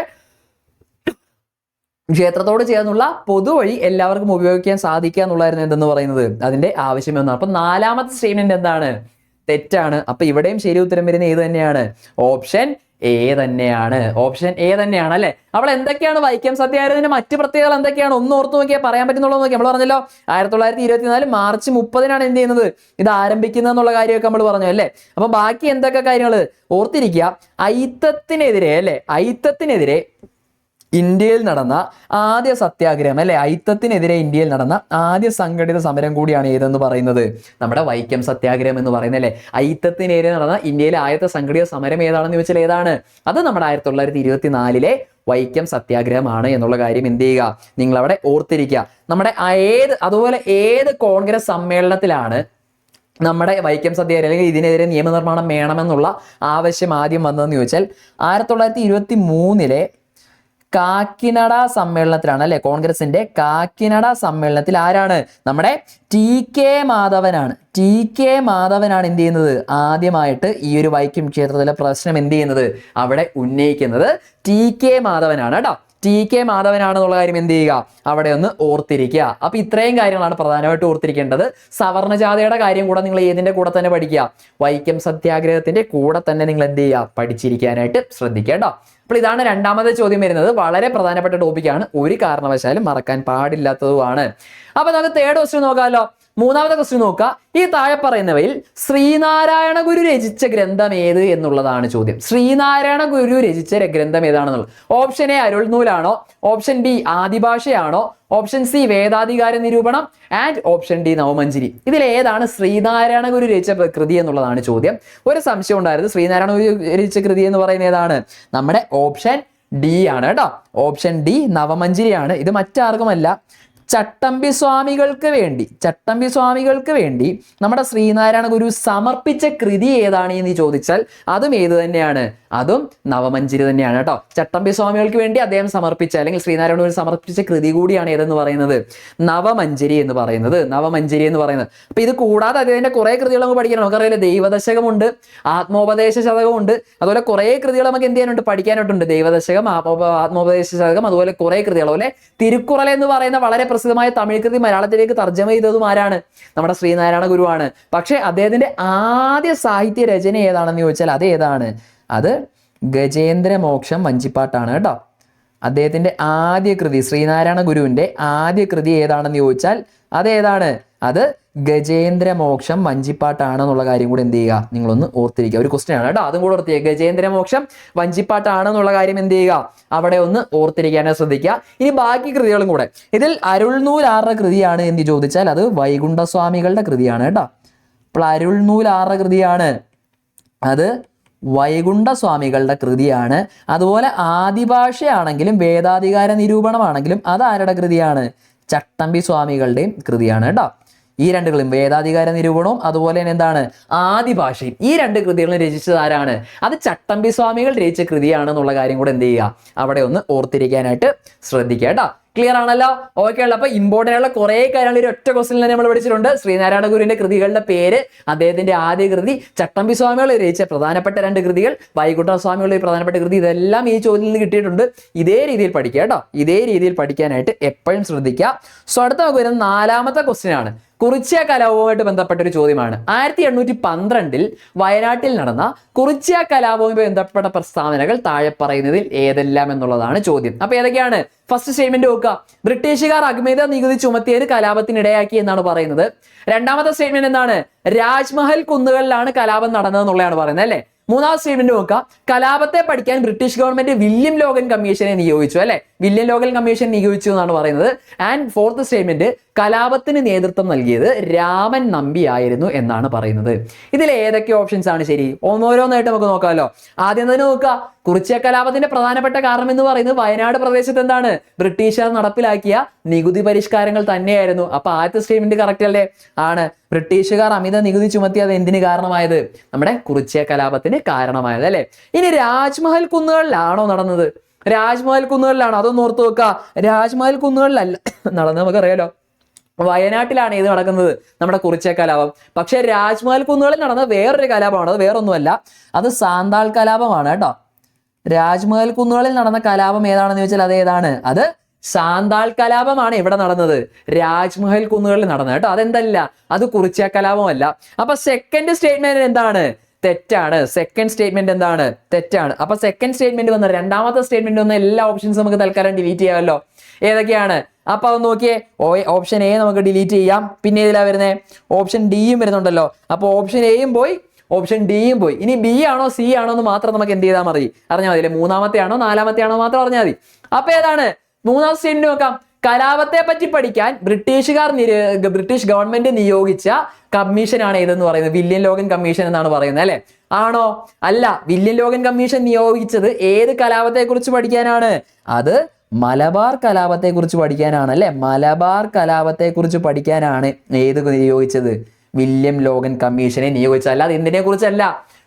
ക്ഷേത്രത്തോട് ചേർന്നുള്ള പൊതുവഴി എല്ലാവർക്കും ഉപയോഗിക്കാൻ സാധിക്കുക എന്നുള്ളതായിരുന്നു എന്തെന്ന് പറയുന്നത്? അതിന്റെ ആവശ്യമെന്നാണ്. അപ്പൊ നാലാമത്തെ സ്റ്റേറ്റ്മെന്റ് എന്താണ്? തെറ്റാണ്. അപ്പൊ ഇവിടെയും ശരി ഉത്തരം വരുന്ന ഏത് തന്നെയാണ്? ഓപ്ഷൻ എ തന്നെയാണ്. ഓപ്ഷൻ എ തന്നെയാണ് അല്ലെ. അപ്പോൾ എന്തൊക്കെയാണ് വൈക്കം സത്യാഗ്രഹത്തിന്റെ മറ്റ് പ്രത്യേകതകൾ എന്തൊക്കെയാണ്? ഒന്ന് ഓർത്ത് നോക്കിയാൽ പറയാൻ പറ്റുന്നുള്ളൂ. നോക്കി, നമ്മൾ പറഞ്ഞല്ലോ 1924 മാർച്ച് 30 എന്ത് ചെയ്യുന്നത്? ഇത് ആരംഭിക്കുന്നത് എന്നുള്ള കാര്യമൊക്കെ നമ്മൾ പറഞ്ഞു അല്ലേ. അപ്പൊ ബാക്കി എന്തൊക്കെ കാര്യങ്ങൾ ഓർത്തിരിക്കുക? അയിത്തത്തിനെതിരെ ഇന്ത്യയിൽ നടന്ന ആദ്യ സത്യാഗ്രഹം അല്ലെ, അയിത്തത്തിനെതിരെ ഇന്ത്യയിൽ നടന്ന ആദ്യ സംഘടിത സമരം കൂടിയാണ് ഏതെന്ന് പറയുന്നത്? നമ്മുടെ വൈക്കം സത്യാഗ്രഹം എന്ന് പറയുന്നത് അല്ലെ. അയിത്തത്തിനെതിരെ നടന്ന ഇന്ത്യയിലെ ആദ്യത്തെ സംഘടിത സമരം ഏതാണെന്ന് ചോദിച്ചാൽ ഏതാണ്? അത് നമ്മുടെ 1924 വൈക്കം സത്യാഗ്രഹമാണ് എന്നുള്ള കാര്യം എന്ത് ചെയ്യുക? നിങ്ങൾ അവിടെ ഓർത്തിരിക്കുക. നമ്മുടെ അതുപോലെ ഏത് കോൺഗ്രസ് സമ്മേളനത്തിലാണ് നമ്മുടെ വൈക്കം സത്യാഗ്രഹം അല്ലെങ്കിൽ ഇതിനെതിരെ നിയമനിർമ്മാണം വേണമെന്നുള്ള ആവശ്യം ആദ്യം വന്നതെന്ന് ചോദിച്ചാൽ 1923 കാക്കിനഡ സമ്മേളനത്തിലാണ് അല്ലെ. കോൺഗ്രസിന്റെ കാക്കിനഡ സമ്മേളനത്തിൽ ആരാണ്? നമ്മുടെ TK മാധവനാണ് എന്ത് ചെയ്യുന്നത്? ആദ്യമായിട്ട് ഈ ഒരു വൈക്കം ക്ഷേത്രത്തിലെ പ്രശ്നം എന്ത് ചെയ്യുന്നത്? അവിടെ ഉന്നയിക്കുന്നത് TK മാധവനാണ് കേട്ടോ. TK മാധവനാണെന്നുള്ള കാര്യം എന്ത് ചെയ്യുക? അവിടെ ഒന്ന് ഓർത്തിരിക്കുക. അപ്പൊ ഇത്രയും കാര്യങ്ങളാണ് പ്രധാനമായിട്ട് ഓർത്തിരിക്കേണ്ടത്. സവർണജാഥയുടെ കാര്യം കൂടെ നിങ്ങൾ ഏതിന്റെ കൂടെ തന്നെ പഠിക്കുക? വൈക്കം സത്യാഗ്രഹത്തിന്റെ കൂടെ തന്നെ നിങ്ങൾ എന്ത് ചെയ്യുക? പഠിച്ചിരിക്കാനായിട്ട് ശ്രദ്ധിക്കുക കേട്ടോ. അപ്പോൾ ഇതാണ് രണ്ടാമത്തെ ചോദ്യം വരുന്നത്. വളരെ പ്രധാനപ്പെട്ട ടോപ്പിക്കാണ്, ഒരു കാരണവശാലും മറക്കാൻ പാടില്ലാത്തതുമാണ്. അപ്പൊ നമുക്ക് തേർഡ് ക്വസ്റ്റ്യൻ നോക്കാമല്ലോ. മൂന്നാമത്തെ ക്വസ്റ്റ്യൻ നോക്കുക. ഈ താഴെ പറയുന്നവയിൽ ശ്രീനാരായണ ഗുരു രചിച്ച ഗ്രന്ഥം ഏത് എന്നുള്ളതാണ് ചോദ്യം. ശ്രീനാരായണ ഗുരു രചിച്ച ഗ്രന്ഥം ഏതാണെന്നുള്ളത്? ഓപ്ഷൻ എ അരുൾനൂലാണോ? ഓപ്ഷൻ ബി ആദിഭാഷയാണോ? Option C Vedadhikara Nirupanam and option D Navamanjari. ഇതിൽ ഏതാണ് ശ്രീനാരായണ ഗുരു രചിച്ച കൃതി എന്നുള്ളതാണ് ചോദ്യം. ഒരു സംശയം ഉണ്ടായിരുന്നു, ശ്രീനാരായണ ഗുരു രചിച്ച കൃതി എന്ന് പറയുന്നത് ഏതാണ്? നമ്മുടെ ഓപ്ഷൻ ഡി ആണ് കേട്ടോ. ഓപ്ഷൻ ഡി നവമഞ്ജരിയാണ്. ഇത് മറ്റാർക്കുമല്ല, ചട്ടമ്പി സ്വാമികൾക്ക് വേണ്ടി നമ്മുടെ ശ്രീനാരായണ ഗുരു സമർപ്പിച്ച കൃതി ഏതാണ് എന്ന് ചോദിച്ചാൽ അതും ഏത് തന്നെയാണ്? അതും നവമഞ്ചരി തന്നെയാണ് കേട്ടോ. ചട്ടമ്പി സ്വാമികൾക്ക് വേണ്ടി അദ്ദേഹം സമർപ്പിച്ച അല്ലെങ്കിൽ ശ്രീനാരായണ ഗുരു സമർപ്പിച്ച കൃതി കൂടിയാണ് ഏതെന്ന് പറയുന്നത്? നവമഞ്ചരി എന്ന് പറയുന്നത്. അപ്പൊ ഇത് കൂടാതെ അദ്ദേഹത്തിന്റെ കുറെ കൃതികൾ നമുക്ക് പഠിക്കണം. നമുക്കറിയില്ല, ദൈവദശകമുണ്ട്, ആത്മോപദേശ ശതകമുണ്ട്, അതുപോലെ കുറെ കൃതികൾ നമുക്ക് എന്ത് ചെയ്യാനുണ്ട്? പഠിക്കാനായിട്ടുണ്ട്. ദൈവദശകം, ആത്മോപദേശ ശതകം, അതുപോലെ കുറെ കൃതികൾ. അതുപോലെ തിരുക്കുറൽ എന്ന് പറയുന്ന വളരെ പ്രസിദ്ധമായ തമിഴ് കൃതി മലയാളത്തിലേക്ക് തർജ്ജമ ചെയ്തതും ആരാണ്? നമ്മുടെ ശ്രീനാരായണ ഗുരുവാണ്. പക്ഷെ അദ്ദേഹത്തിന്റെ ആദ്യ സാഹിത്യ രചന ഏതാണെന്ന് ചോദിച്ചാൽ അത് ഏതാണ്? അത് ഗജേന്ദ്രമോക്ഷം വഞ്ചിപ്പാട്ടാണ് കേട്ടോ. അദ്ദേഹത്തിന്റെ ആദ്യ കൃതി, ശ്രീനാരായണ ഗുരുവിന്റെ ആദ്യ കൃതി ഏതാണെന്ന് ചോദിച്ചാൽ അത് ഏതാണ്? അത് ഗജേന്ദ്രമോക്ഷം വഞ്ചിപ്പാട്ടാണെന്നുള്ള കാര്യം കൂടെ എന്ത് ചെയ്യുക? നിങ്ങളൊന്ന് ഓർത്തിരിക്കുക. ഒരു ക്വസ്റ്റ്യൻ ആണ് കേട്ടോ, അതും കൂടെ ഓർത്തിരിക്കുക. ഗജേന്ദ്രമോക്ഷം വഞ്ചിപ്പാട്ടാണെന്നുള്ള കാര്യം എന്ത് ചെയ്യുക? അവിടെ ഒന്ന് ഓർത്തിരിക്കാനായി ശ്രദ്ധിക്കുക. ഇനി ബാക്കി കൃതികളും കൂടെ. ഇതിൽ അരുൾനൂൽ ആരുടെ കൃതിയാണ് എന്ന് ചോദിച്ചാൽ അത് വൈകുണ്ഠസ്വാമികളുടെ കൃതിയാണ് കേട്ടോ. അപ്പോൾ അരുൾനൂൽ ആരുടെ കൃതിയാണ്? അത് വൈകുണ്ഠസ്വാമികളുടെ കൃതിയാണ്. അതുപോലെ ആദിഭാഷയാണെങ്കിലും വേദാധികാര നിരൂപണമാണെങ്കിലും അത് ആരുടെ കൃതിയാണ്? ചട്ടമ്പി സ്വാമികളുടെയും കൃതിയാണ് കേട്ടോ. ഈ രണ്ട് കൃതിയും, വേദാധികാര നിരൂപണവും അതുപോലെ തന്നെ എന്താണ് ആദിഭാഷയും, ഈ രണ്ട് കൃതികളും രചിച്ചത് ആരാണ്? അത് ചട്ടമ്പി സ്വാമികൾ രചിച്ച കൃതിയാണെന്നുള്ള കാര്യം കൂടെ എന്ത് ചെയ്യുക? അവിടെ ഒന്ന് ഓർത്തിരിക്കാനായിട്ട് ശ്രദ്ധിക്കുക കേട്ടോ. ക്ലിയർ ആണല്ലോ? ഓക്കെ ഉള്ള. അപ്പൊ ഇമ്പോർട്ടൻ്റ് ആയുള്ള കുറെ കാര്യങ്ങൾ ഒരു ഒറ്റ ക്വസ്റ്റിൽ തന്നെ നമ്മൾ പഠിച്ചിട്ടുണ്ട്. ശ്രീനാരായണ ഗുരുവിന്റെ കൃതികളുടെ പേര്, അദ്ദേഹത്തിന്റെ ആദ്യ കൃതി, ചട്ടമ്പി സ്വാമികൾ രചിച്ച പ്രധാനപ്പെട്ട രണ്ട് കൃതികൾ, വൈകുണ്ഠ സ്വാമികളുടെ പ്രധാനപ്പെട്ട കൃതി, ഇതെല്ലാം ഈ ചോദ്യത്തിൽ നിന്ന് കിട്ടിയിട്ടുണ്ട്. ഇതേ രീതിയിൽ പഠിക്കുക കേട്ടോ. ഇതേ രീതിയിൽ പഠിക്കാനായിട്ട് എപ്പോഴും ശ്രദ്ധിക്കുക. സോ അടുത്ത നമുക്ക് വരുന്ന നാലാമത്തെ ക്വസ്റ്റ്യൻ ആണ്. കുറിച്യ കലാപവുമായിട്ട് ബന്ധപ്പെട്ട ഒരു ചോദ്യമാണ്. 1812 വയനാട്ടിൽ നടന്ന കുറിച്യ കലാപവുമായി ബന്ധപ്പെട്ട പ്രസ്താവനകൾ താഴെ പറയുന്നതിൽ ഏതെല്ലാം എന്നുള്ളതാണ് ചോദ്യം. അപ്പൊ ഏതൊക്കെയാണ്? ഫസ്റ്റ് സ്റ്റേറ്റ്മെന്റ് നോക്കുക. ബ്രിട്ടീഷുകാർ അഗ്മിത നികുതി ചുമത്തിയത് കലാപത്തിനിടയാക്കി എന്നാണ് പറയുന്നത്. രണ്ടാമത്തെ സ്റ്റേറ്റ്മെന്റ് എന്താണ്? രാജ്മഹൽ കുന്നുകളിലാണ് കലാപം നടന്നതെന്നുള്ളതാണ് പറയുന്നത് അല്ലെ. മൂന്നാമത്തെ സ്റ്റേറ്റ്മെന്റ് നോക്കുക. കലാപത്തെ പഠിക്കാൻ ബ്രിട്ടീഷ് ഗവൺമെന്റ് വില്യം ലോഗൻ കമ്മീഷനെ നിയോഗിച്ചു അല്ലെ. വില്യം ലോഗൻ കമ്മീഷൻ നിയോഗിച്ചു എന്നാണ് പറയുന്നത്. ആൻഡ് ഫോർത്ത് സ്റ്റേറ്റ്മെന്റ് കലാപത്തിന് നേതൃത്വം നൽകിയത് രാമൻ നമ്പി ആയിരുന്നു എന്നാണ് പറയുന്നത്. ഇതിൽ ഏതൊക്കെ ഓപ്ഷൻസ് ആണ് ശരി? ഓരോന്നായിട്ട് നമുക്ക് നോക്കാമല്ലോ. ആദ്യം തന്നെ നോക്കുക. കുറിച്യ കലാപത്തിന്റെ പ്രധാനപ്പെട്ട കാരണം എന്ന് പറയുന്നത് വയനാട് പ്രദേശത്ത് എന്താണ്? ബ്രിട്ടീഷുകാർ നടപ്പിലാക്കിയ നികുതി പരിഷ്കാരങ്ങൾ തന്നെയായിരുന്നു. അപ്പൊ ആദ്യത്തെ സ്റ്റേറ്റ്മെന്റ് കറക്റ്റ് അല്ലേ? ആണ്. ബ്രിട്ടീഷുകാർ അമിത നികുതി ചുമത്തിയത് എന്തിന് കാരണമായത്? നമ്മുടെ കുറിച്യ കലാപത്തിന് കാരണമായത് അല്ലെ. ഇനി രാജ്മഹൽ കുന്നുകളിലാണോ നടന്നത്? രാജ്മഹൽ കുന്നുകളിലാണോ? അതൊന്ന് ഓർത്ത് നോക്കുക. രാജ്മഹൽ കുന്നുകളിലല്ല നടന്നത്, നമുക്കറിയാലോ. വയനാട്ടിലാണ് ഇത് നടക്കുന്നത്, നമ്മുടെ കുറിച്യ കലാപം. പക്ഷെ രാജ്മഹൽ കുന്നുകളിൽ നടന്ന വേറൊരു കലാപമാണ്. അത് വേറൊന്നുമല്ല, അത് സാന്താൾ കലാപമാണ് കേട്ടോ. രാജ്മഹൽ കുന്നുകളിൽ നടന്ന കലാപം ഏതാണെന്ന് ചോദിച്ചാൽ അത് ഏതാണ്? അത് സാന്താൾ കലാപമാണ് ഇവിടെ നടന്നത്, രാജ്മഹൽ കുന്നുകളിൽ നടന്നത് കേട്ടോ. അതെന്തല്ല, അത് കുറിച്യ കലാപമല്ല. അപ്പൊ സെക്കൻഡ് സ്റ്റേറ്റ്മെന്റ് എന്താണ്? തെറ്റാണ്. സെക്കൻഡ് സ്റ്റേറ്റ്മെന്റ് എന്താണ്? തെറ്റാണ്. അപ്പൊ സെക്കൻഡ് സ്റ്റേറ്റ്മെന്റ് വന്ന രണ്ടാമത്തെ സ്റ്റേറ്റ്മെന്റ് വന്ന എല്ലാ ഓപ്ഷൻസും നമുക്ക് തൽക്കാലം ഡിലീറ്റ് ചെയ്യാമല്ലോ. ഏതൊക്കെയാണ്? അപ്പൊ അത് നോക്കിയേ. ഓപ്ഷൻ എ നമുക്ക് ഡിലീറ്റ് ചെയ്യാം. പിന്നെ ഇതിലാ വരുന്നത്? ഓപ്ഷൻ ഡിയും വരുന്നുണ്ടല്ലോ. അപ്പൊ ഓപ്ഷൻ എയും പോയി, ഓപ്ഷൻ ഡിയും പോയി. ഇനി ബി ആണോ സി ആണോ എന്ന് മാത്രം നമുക്ക് എന്ത് ചെയ്താൽ മതി? അറിഞ്ഞാൽ മതി അല്ലെ. മൂന്നാമത്തെ ആണോ നാലാമത്തെ ആണോ മാത്രം അറിഞ്ഞാൽ മതി. അപ്പൊ ഏതാണ്? മൂന്നാമത്തെ സ്റ്റേറ്റ്മെന്റ് നോക്കാം. കലാപത്തെ പറ്റി പഠിക്കാൻ ബ്രിട്ടീഷ് ഗവൺമെന്റ് നിയോഗിച്ച കമ്മീഷനാണ് ഏതെന്ന് പറയുന്നത്? വില്യം ലോഗൻ കമ്മീഷൻ എന്നാണ് പറയുന്നത് അല്ലെ. ആണോ? അല്ല. വില്യം ലോഗൻ കമ്മീഷൻ നിയോഗിച്ചത് ഏത് കലാപത്തെ കുറിച്ച് പഠിക്കാനാണ്? അത് മലബാർ കലാപത്തെ കുറിച്ച് പഠിക്കാനാണ് അല്ലെ. മലബാർ കലാപത്തെ കുറിച്ച് പഠിക്കാനാണ് ഏത് നിയോഗിച്ചത്? വില്യം ലോഗൻ കമ്മീഷനെ നിയോഗിച്ചത്. അല്ലാതെ എന്തിനെ കുറിച്ചല്ല,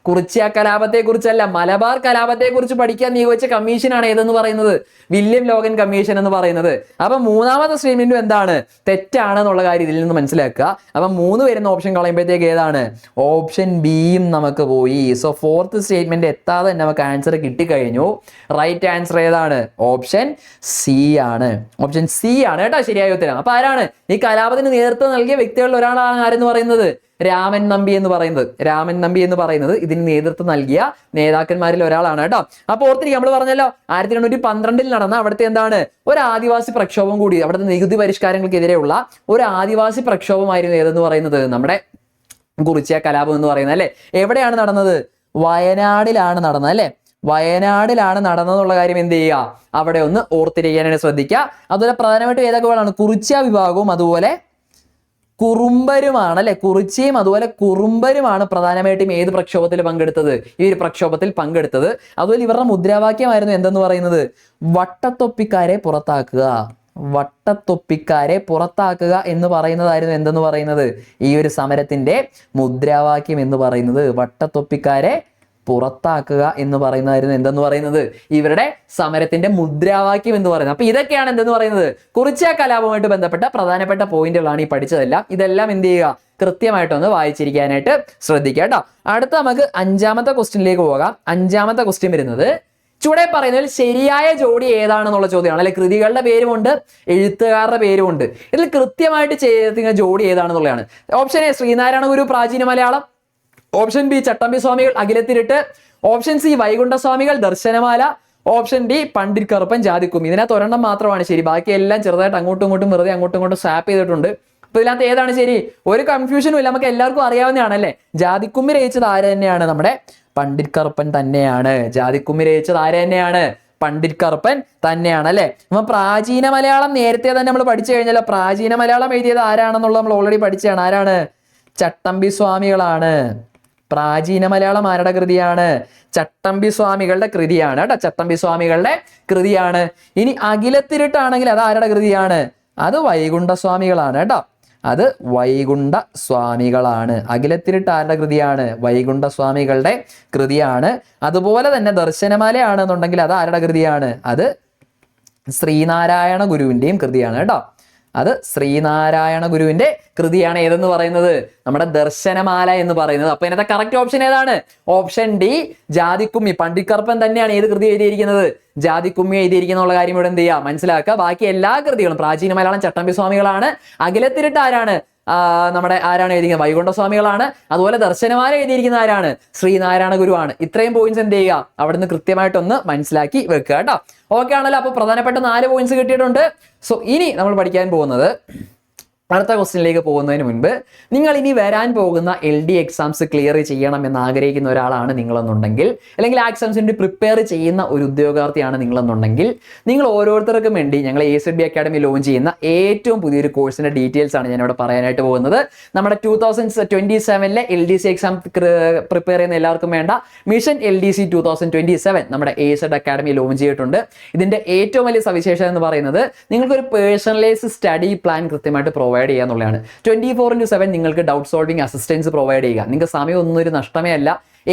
കുറിച്യ കലാപത്തെ കുറിച്ചല്ല, മലബാർ കലാപത്തെ കുറിച്ച് പഠിക്കാൻ നിയോഗിച്ച കമ്മീഷനാണ് ഏതെന്ന് പറയുന്നത്? വില്യം ലോഗൻ കമ്മീഷൻ എന്ന് പറയുന്നത്. അപ്പൊ മൂന്നാമത്തെ സ്റ്റേറ്റ്മെന്റും എന്താണ്? തെറ്റാണെന്നുള്ള കാര്യം ഇതിൽ നിന്ന് മനസ്സിലാക്കുക. അപ്പൊ 3 വരുന്ന ഓപ്ഷൻ കളയുമ്പോഴത്തേക്ക് ഏതാണ്? ഓപ്ഷൻ ബിയും നമുക്ക് പോയി. സോ ഫോർത്ത് സ്റ്റേറ്റ്മെന്റ് എത്താതെ തന്നെ നമുക്ക് ആൻസർ കിട്ടിക്കഴിഞ്ഞു. റൈറ്റ് ആൻസർ ഏതാണ്? ഓപ്ഷൻ സി ആണ്. ഓപ്ഷൻ സി ആണ് കേട്ടോ ശരിയായ ഉത്തരം. അപ്പൊ ആരാണ് ഈ കലാപത്തിന് നേതൃത്വം നൽകിയ വ്യക്തികളിൽ ഒരാളാണ് ആരെന്ന് പറയുന്നത്? രാമൻ നമ്പി എന്ന് പറയുന്നത്. രാമൻ നമ്പി എന്ന് പറയുന്നത് ഇതിന് നേതൃത്വം നൽകിയ നേതാക്കന്മാരിൽ ഒരാളാണ് കേട്ടോ. അപ്പൊ ഓർത്തിരിക്കുക, നമ്മൾ പറഞ്ഞല്ലോ 1812 നടന്ന അവിടുത്തെ എന്താണ്? ഒരു ആദിവാസി പ്രക്ഷോഭം കൂടി, അവിടുത്തെ നികുതി പരിഷ്കാരങ്ങൾക്കെതിരെയുള്ള ഒരു ആദിവാസി പ്രക്ഷോഭമായിരുന്നു ഏതെന്ന് പറയുന്നത്? നമ്മുടെ കുറിച്യ കലാപം എന്ന് പറയുന്നത് അല്ലെ. എവിടെയാണ് നടന്നത്? വയനാടിലാണ് നടന്നത് അല്ലെ. വയനാടിലാണ് നടന്നതെന്നുള്ള കാര്യം എന്ത് ചെയ്യുക? അവിടെ ഒന്ന് ഓർത്തിരിക്കാനായിട്ട് ശ്രദ്ധിക്കുക. അതുപോലെ പ്രധാനമായിട്ടും ഏതൊക്കെ വേളാണ്? കുറിച്യ വിഭാഗവും അതുപോലെ കുറുമ്പരുമാണ് അല്ലെ. കുറിച്യയും അതുപോലെ കുറുമ്പരുമാണ് പ്രധാനമായിട്ടും ഏത് പ്രക്ഷോഭത്തിൽ പങ്കെടുത്തത്? ഈ ഒരു പ്രക്ഷോഭത്തിൽ പങ്കെടുത്തത്. അതുപോലെ ഇവരുടെ മുദ്രാവാക്യമായിരുന്നു എന്തെന്ന് പറയുന്നത്? വട്ടത്തൊപ്പിക്കാരെ പുറത്താക്കുക. വട്ടത്തൊപ്പിക്കാരെ പുറത്താക്കുക എന്ന് പറയുന്നതായിരുന്നു എന്തെന്ന് പറയുന്നത്, ഈ ഒരു സമരത്തിന്റെ മുദ്രാവാക്യം എന്ന് പറയുന്നത്. വട്ടത്തൊപ്പിക്കാരെ പുറത്താക്കുക എന്ന് പറയുന്നതായിരുന്നു എന്തെന്ന് പറയുന്നത്, ഇവരുടെ സമരത്തിന്റെ മുദ്രാവാക്യം എന്ന് പറയുന്നത്. അപ്പൊ ഇതൊക്കെയാണ് എന്തെന്ന് പറയുന്നത്, കുറിച്യ കലാപവുമായിട്ട് ബന്ധപ്പെട്ട പ്രധാനപ്പെട്ട പോയിന്റുകളാണ് ഈ പഠിച്ചതെല്ലാം. ഇതെല്ലാം എന്ത് ചെയ്യുക, കൃത്യമായിട്ടൊന്ന് വായിച്ചിരിക്കാനായിട്ട് ശ്രദ്ധിക്കുക കേട്ടോ. അടുത്ത നമുക്ക് 5ാമത്തെ ക്വസ്റ്റ്യനിലേക്ക് പോകാം. 5ാമത്തെ ക്വസ്റ്റ്യൻ വരുന്നത് ചുവടെ പറയുന്നതിൽ ശരിയായ ജോഡി ഏതാണെന്നുള്ള ചോദ്യമാണ്. അല്ലെ, കൃതികളുടെ പേരുമുണ്ട്, എഴുത്തുകാരുടെ പേരുമുണ്ട്. ഇതിൽ കൃത്യമായിട്ട് ചെയ്യുന്ന ജോഡി ഏതാണെന്നുള്ളതാണ്. Option A Sree Narayana Guru Pracheena Malayalam, option B Chattampi Swamikal Akhilathirattu, option C Vaikunda Swamikal Darshanamala, option D Pandit Karuppan Jathikkummi. ഇതിനകത്ത് ഒരെണ്ണം മാത്രമാണ് ശരി, ബാക്കി എല്ലാം ചെറുതായിട്ട് അങ്ങോട്ടും ഇങ്ങോട്ടും വെറുതെ അങ്ങോട്ടും ഇങ്ങോട്ടും സ്വാപ്പ് ചെയ്തിട്ടുണ്ട്. അപ്പൊ ഇതിനകത്ത് ഏതാണ് ശരി, ഒരു കൺഫ്യൂഷനും ഇല്ല, നമുക്ക് എല്ലാവർക്കും അറിയാവുന്നതാണ് അല്ലേ. ജാതിക്കുമ്മി രചിച്ചത് ആര് തന്നെയാണ്, നമ്മുടെ പണ്ഡിറ്റ് കറുപ്പൻ തന്നെയാണ്. ജാതിക്കുമ്മി രചിച്ചത് ആര് തന്നെയാണ്, പണ്ഡിറ്റ് കറുപ്പൻ തന്നെയാണ് അല്ലെ. അപ്പൊ പ്രാചീന മലയാളം നേരത്തെ തന്നെ നമ്മൾ പഠിച്ചു കഴിഞ്ഞാൽ, പ്രാചീന മലയാളം എഴുതിയത് ആരാണെന്നുള്ളത് നമ്മൾ ഓൾറെഡി പഠിച്ചതാണ്. ആരാണ്, ചട്ടമ്പി സ്വാമികളാണ്. പ്രാചീന മലയാളം ആരുടെ കൃതിയാണ്, ചട്ടമ്പി സ്വാമികളുടെ കൃതിയാണ് കേട്ടോ, ചട്ടമ്പി സ്വാമികളുടെ കൃതിയാണ്. ഇനി അഖിലത്തിരുട്ടാണെങ്കിൽ അത് ആരുടെ കൃതിയാണ്, അത് വൈകുണ്ഠസ്വാമികളാണ് കേട്ടോ, അത് വൈകുണ്ഠസ്വാമികളാണ്. അഖിലത്തിരുട്ട് ആരുടെ കൃതിയാണ്, വൈകുണ്ഠസ്വാമികളുടെ കൃതിയാണ്. അതുപോലെ തന്നെ ദർശനമാലയാണെന്നുണ്ടെങ്കിൽ അത് ആരുടെ കൃതിയാണ്, അത് ശ്രീനാരായണ ഗുരുവിന്റെയും കൃതിയാണ് കേട്ടോ, അത് ശ്രീനാരായണ ഗുരുവിന്റെ കൃതിയാണ്. ഏതെന്ന് പറയുന്നത്, നമ്മുടെ ദർശനമാല എന്ന് പറയുന്നത്. അപ്പൊ ഇതിനകത്തെ കറക്റ്റ് ഓപ്ഷൻ ഏതാണ്, ഓപ്ഷൻ ഡി ജാതിക്കുമ്മി. പണ്ഡിറ്റ് കറുപ്പൻ തന്നെയാണ് ഏത് കൃതി എഴുതിയിരിക്കുന്നത്, ജാതിക്കുമ്മി എഴുതിയിരിക്കുന്ന കാര്യം ഇവിടെ എന്ത് ചെയ്യുക, മനസ്സിലാക്കുക. ബാക്കി എല്ലാ കൃതികളും പ്രാചീന മലയാളം ചട്ടമ്പി സ്വാമികളാണ്. അഖിലത്തിരുട്ട് ആരാണ്, നമ്മുടെ ആരാണ് എഴുതിയിരിക്കുന്നത്, വൈകുണ്ഠസ്വാമികളാണ്. അതുപോലെ ദർശനമാല എഴുതിയിരിക്കുന്ന ആരാണ്, ശ്രീനാരായണ ഗുരുവാണ്. ഇത്രയും പോയിന്റ്സ് എന്ത് ചെയ്യുക, അവിടുന്ന് കൃത്യമായിട്ടൊന്ന് മനസ്സിലാക്കി വെക്കുക കേട്ടോ. ഓക്കെ ആണല്ലോ. അപ്പൊ പ്രധാനപ്പെട്ട 4 പോയിന്റ്സ് കിട്ടിയിട്ടുണ്ട്. സോ ഇനി നമ്മൾ പഠിക്കാൻ പോകുന്നത്, അടുത്ത ക്വസ്റ്റ്യനിലേക്ക് പോകുന്നതിന് മുൻപ്, നിങ്ങൾ ഇനി വരാൻ പോകുന്ന LD എക്സാംസ് ക്ലിയർ ചെയ്യണം എന്ന് ആഗ്രഹിക്കുന്ന ഒരാളാണ് നിങ്ങളെന്നുണ്ടെങ്കിൽ, അല്ലെങ്കിൽ ആ എക്സാംസിന് പ്രിപ്പയർ ചെയ്യുന്ന ഒരു ഉദ്യോഗാർത്ഥിയാണ് നിങ്ങളെന്നുണ്ടെങ്കിൽ, നിങ്ങൾ ഓരോരുത്തർക്കും വേണ്ടി ഞങ്ങൾ AZB അക്കാഡമി ലോഞ്ച് ചെയ്യുന്ന ഏറ്റവും പുതിയൊരു കോഴ്സിന്റെ ഡീറ്റെയിൽസ് ആണ് ഞാനിവിടെ പറയാനായിട്ട് പോകുന്നത്. നമ്മുടെ 2027 LDC എക്സാം പ്രിപ്പയർ ചെയ്യുന്ന എല്ലാവർക്കും വേണ്ട മിഷൻ LDC 2027 നമ്മുടെ AZ അക്കാഡമി ലോഞ്ച് ചെയ്തിട്ടുണ്ട്. ഇതിന്റെ ഏറ്റവും വലിയ സവിശേഷത എന്ന് പറയുന്നത്, നിങ്ങൾക്കൊരു പേഴ്സണലൈസ് സ്റ്റഡി പ്ലാൻ കൃത്യമായിട്ട് പ്രൊവൈഡ് ചെയ്യുക എന്നുള്ളതാണ്. 24/7 നിങ്ങൾക്ക് ഡൗട്ട് സോൾവിംഗ് അസിസ്റ്റൻസ് പ്രൊവൈഡ് ചെയ്യുക. നിങ്ങൾക്ക് സമയമൊന്നും ഒരു നഷ്ടമേ അല്ല.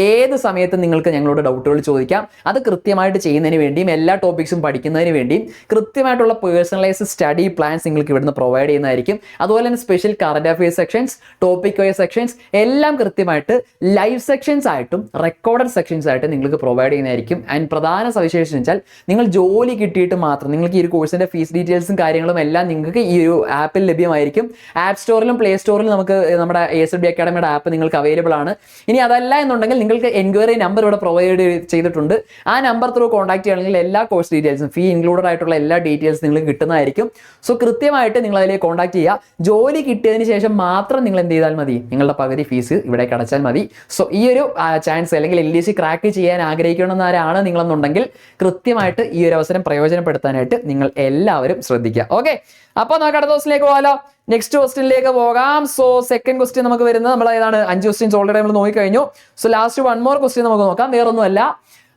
ഏത് സമയത്തും നിങ്ങൾക്ക് ഞങ്ങളോട് ഡൗട്ടുകൾ ചോദിക്കാം. അത് കൃത്യമായിട്ട് ചെയ്യുന്നതിന് വേണ്ടിയും എല്ലാ ടോപ്പിക്സും പഠിക്കുന്നതിന് വേണ്ടിയും കൃത്യമായിട്ടുള്ള പേഴ്സണലൈസ്ഡ് സ്റ്റഡി പ്ലാൻസ് നിങ്ങൾക്ക് ഇവിടുന്ന് പ്രൊവൈഡ് ചെയ്യുന്നതായിരിക്കും. അതുപോലെ തന്നെ special current affairs sections, topic wise sections എല്ലാം കൃത്യമായിട്ട് ലൈവ് സെക്ഷൻസ് ആയിട്ടും റെക്കോർഡഡ് സെക്ഷൻസ് ആയിട്ടും നിങ്ങൾക്ക് പ്രൊവൈഡ് ചെയ്യുന്നതായിരിക്കും. ആൻഡ് പ്രധാന സവിശേഷത വെച്ചാൽ, നിങ്ങൾ ജോലി കിട്ടിയിട്ട് മാത്രം നിങ്ങൾക്ക് ഈ ഒരു കോഴ്സിന്റെ ഫീസ് ഡീറ്റെയിൽസും കാര്യങ്ങളും എല്ലാം നിങ്ങൾക്ക് ഈ ഒരു ആപ്പിൽ ലഭ്യമായിരിക്കും. ആപ്പ് സ്റ്റോറിലും പ്ലേ സ്റ്റോറിലും നമുക്ക് നമ്മുടെ AZB അക്കാഡമിയുടെ ആപ്പ് നിങ്ങൾക്ക് അവൈലബിൾ ആണ്. ഇനി അതല്ല എന്നുണ്ടെങ്കിൽ നിങ്ങൾക്ക് എൻക്വയറി നമ്പർ ഇവിടെ പ്രൊവൈഡ് ചെയ്തിട്ടുണ്ട്. ആ നമ്പർ ത്രൂ കോൺടാക്ട് ചെയ്യുകയാണെങ്കിൽ എല്ലാ കോഴ്സ് ഡീറ്റെയിൽസും ഫീ ഇൻക്ലൂഡഡ് ആയിട്ടുള്ള എല്ലാ ഡീറ്റെയിൽസ് നിങ്ങൾക്ക് കിട്ടുന്നതായിരിക്കും. സോ കൃത്യമായിട്ട് നിങ്ങൾ അതിലേക്ക് കോൺടാക്ട് ചെയ്യുക. ജോലി കിട്ടിയതിന് ശേഷം മാത്രം നിങ്ങൾ എന്ത് ചെയ്താൽ മതി, നിങ്ങളുടെ പകുതി ഫീസ് ഇവിടെ അടച്ചാൽ മതി. സോ ഈ ഒരു ചാൻസ് അല്ലെങ്കിൽ LDC ക്രാക്ക് ചെയ്യാൻ ആഗ്രഹിക്കണമെന്നാരാണ് നിങ്ങളെന്നുണ്ടെങ്കിൽ കൃത്യമായിട്ട് ഈ ഒരു അവസരം പ്രയോജനപ്പെടുത്താനായിട്ട് നിങ്ങൾ എല്ലാവരും ശ്രദ്ധിക്കുക. ഓക്കെ, അപ്പോൾ നമുക്ക് അടുത്ത ക്വസ്റ്റിലേക്ക് പോകാലോ. നെക്സ്റ്റ് ക്വസ്റ്റ്യനിലേക്ക് പോകാം. സോ സെക്കൻഡ് ക്വസ്റ്റ്യൻ നമുക്ക് വരുന്നത്, നമ്മൾ ഏതാണ് 5 ക്വസ്റ്റ്യൻസ് ഓൾറെഡി നമ്മൾ നോക്കിക്കഴിഞ്ഞു. സോ ലാസ്റ്റ് 1 more ക്വസ്റ്റ്യൻ നമുക്ക് നോക്കാം. വേറൊന്നുമല്ല,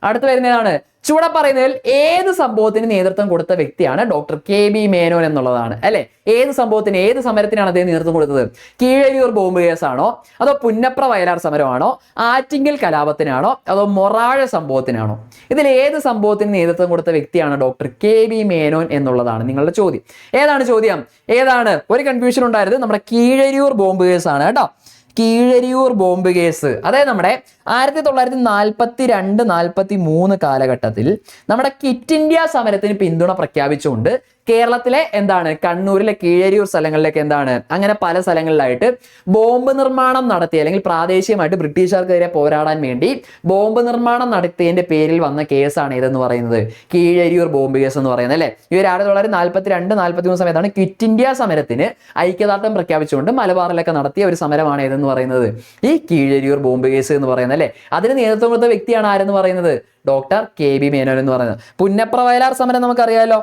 അടുത്ത് വരുന്നതാണ് ചുവടെ പറയുന്നതിൽ ഏത് സംഭവത്തിന് നേതൃത്വം കൊടുത്ത വ്യക്തിയാണ് ഡോക്ടർ KB മേനോൻ എന്നുള്ളതാണ്. അല്ലെ, ഏത് സംഭവത്തിന്, ഏത് സമരത്തിനാണ് അദ്ദേഹം നേതൃത്വം കൊടുത്തത്? കീഴരിയൂർ ബോംബ് കേസാണോ, അതോ പുന്നപ്ര വയലാർ സമരമാണോ, ആറ്റിങ്ങൽ കലാപത്തിനാണോ, അതോ മൊറാഴ സംഭവത്തിനാണോ? ഇതിൽ ഏത് സംഭവത്തിന് നേതൃത്വം കൊടുത്ത വ്യക്തിയാണ് ഡോക്ടർ KB മേനോൻ എന്നുള്ളതാണ് നിങ്ങളുടെ ചോദ്യം. ഏതാണ് ചോദ്യം, ഏതാണ്? ഒരു കൺഫ്യൂഷൻ ഉണ്ടായിരുന്നു, നമ്മുടെ കീഴരിയൂർ ബോംബ് കേസാണ് കേട്ടോ. കീഴരിയൂർ ബോംബ് കേസ്, അതായത് നമ്മുടെ 1942-43 കാലഘട്ടത്തിൽ നമ്മുടെ ക്വിറ്റ് ഇന്ത്യ സമരത്തിന് പിന്തുണ പ്രഖ്യാപിച്ചുകൊണ്ട് കേരളത്തിലെ എന്താണ്, കണ്ണൂരിലെ കീഴരിയൂർ സ്ഥലങ്ങളിലേക്ക് എന്താണ്, അങ്ങനെ പല സ്ഥലങ്ങളിലായിട്ട് ബോംബ് നിർമ്മാണം നടത്തിയ, അല്ലെങ്കിൽ പ്രാദേശികമായിട്ട് ബ്രിട്ടീഷുകാർക്കെതിരെ പോരാടാൻ വേണ്ടി ബോംബ് നിർമ്മാണം നടത്തിയതിന്റെ പേരിൽ വന്ന കേസാണ് ഇതെന്ന് പറയുന്നത്, കീഴരിയൂർ ബോംബ് കേസ് എന്ന് പറയുന്നത്. അല്ലെ, ഈ ഒരു 1942-43 സമയത്താണ് ക്വിറ്റ് ഇന്ത്യ സമരത്തിന് ഐക്യദാർഢ്യം പ്രഖ്യാപിച്ചുകൊണ്ട് മലബാറിലൊക്കെ നടത്തിയ ഒരു സമരമാണ് ഇതെന്ന് പറയുന്നത്, ഈ കീഴരിയൂർ ബോംബ് കേസ് എന്ന് പറയുന്നത്. അല്ലെ, അതിന് നേതൃത്വം കൊടുത്ത വ്യക്തിയാണ് ആരെന്ന് പറയുന്നത്, ഡോക്ടർ KB മേനോൻ എന്ന് പറയുന്നത്. പുന്നപ്ര വയലാർ സമരം നമുക്കറിയാലോ,